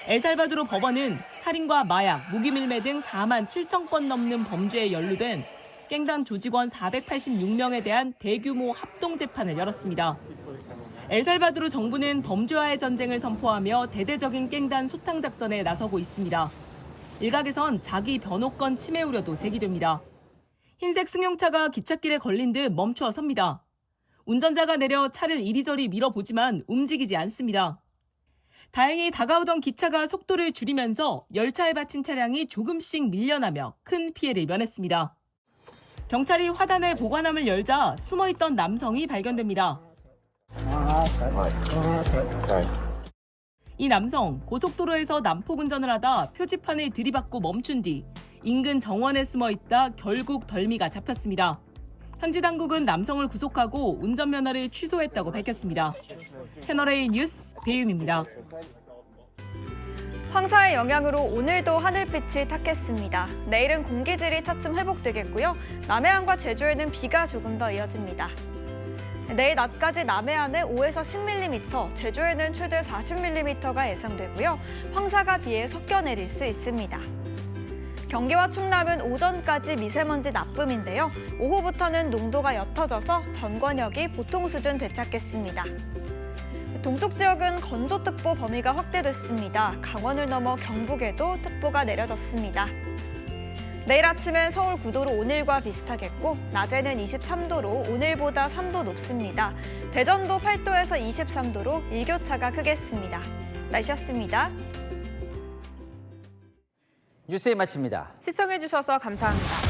엘살바도르 법원은 살인과 마약, 무기밀매 등 4만 7천 건 넘는 범죄에 연루된 깽단 조직원 486명에 대한 대규모 합동 재판을 열었습니다. 엘살바도르 정부는 범죄와의 전쟁을 선포하며 대대적인 깽단 소탕 작전에 나서고 있습니다. 일각에선 자기 변호권 침해 우려도 제기됩니다. 흰색 승용차가 기찻길에 걸린 듯 멈추어 섭니다. 운전자가 내려 차를 이리저리 밀어보지만 움직이지 않습니다. 다행히 다가오던 기차가 속도를 줄이면서 열차에 받친 차량이 조금씩 밀려나며 큰 피해를 면했습니다. 경찰이 화단에 보관함을 열자 숨어있던 남성이 발견됩니다. 이 남성, 고속도로에서 난폭 운전을 하다 표지판을 들이받고 멈춘 뒤 인근 정원에 숨어있다 결국 덜미가 잡혔습니다. 현지 당국은 남성을 구속하고 운전면허를 취소했다고 밝혔습니다. 채널A 뉴스 배윤입니다. 황사의 영향으로 오늘도 하늘빛이 탁했습니다. 내일은 공기질이 차츰 회복되겠고요. 남해안과 제주에는 비가 조금 더 이어집니다. 내일 낮까지 남해안은 5에서 10mm, 제주에는 최대 40mm가 예상되고요. 황사가 비에 섞여 내릴 수 있습니다. 경기와 충남은 오전까지 미세먼지 나쁨인데요. 오후부터는 농도가 옅어져서 전 권역이 보통 수준 되찾겠습니다. 동쪽 지역은 건조특보 범위가 확대됐습니다. 강원을 넘어 경북에도 특보가 내려졌습니다. 내일 아침엔 서울 9도로 오늘과 비슷하겠고 낮에는 23도로 오늘보다 3도 높습니다. 대전도 8도에서 23도로 일교차가 크겠습니다. 날씨였습니다. 뉴스에 마칩니다. 시청해주셔서 감사합니다.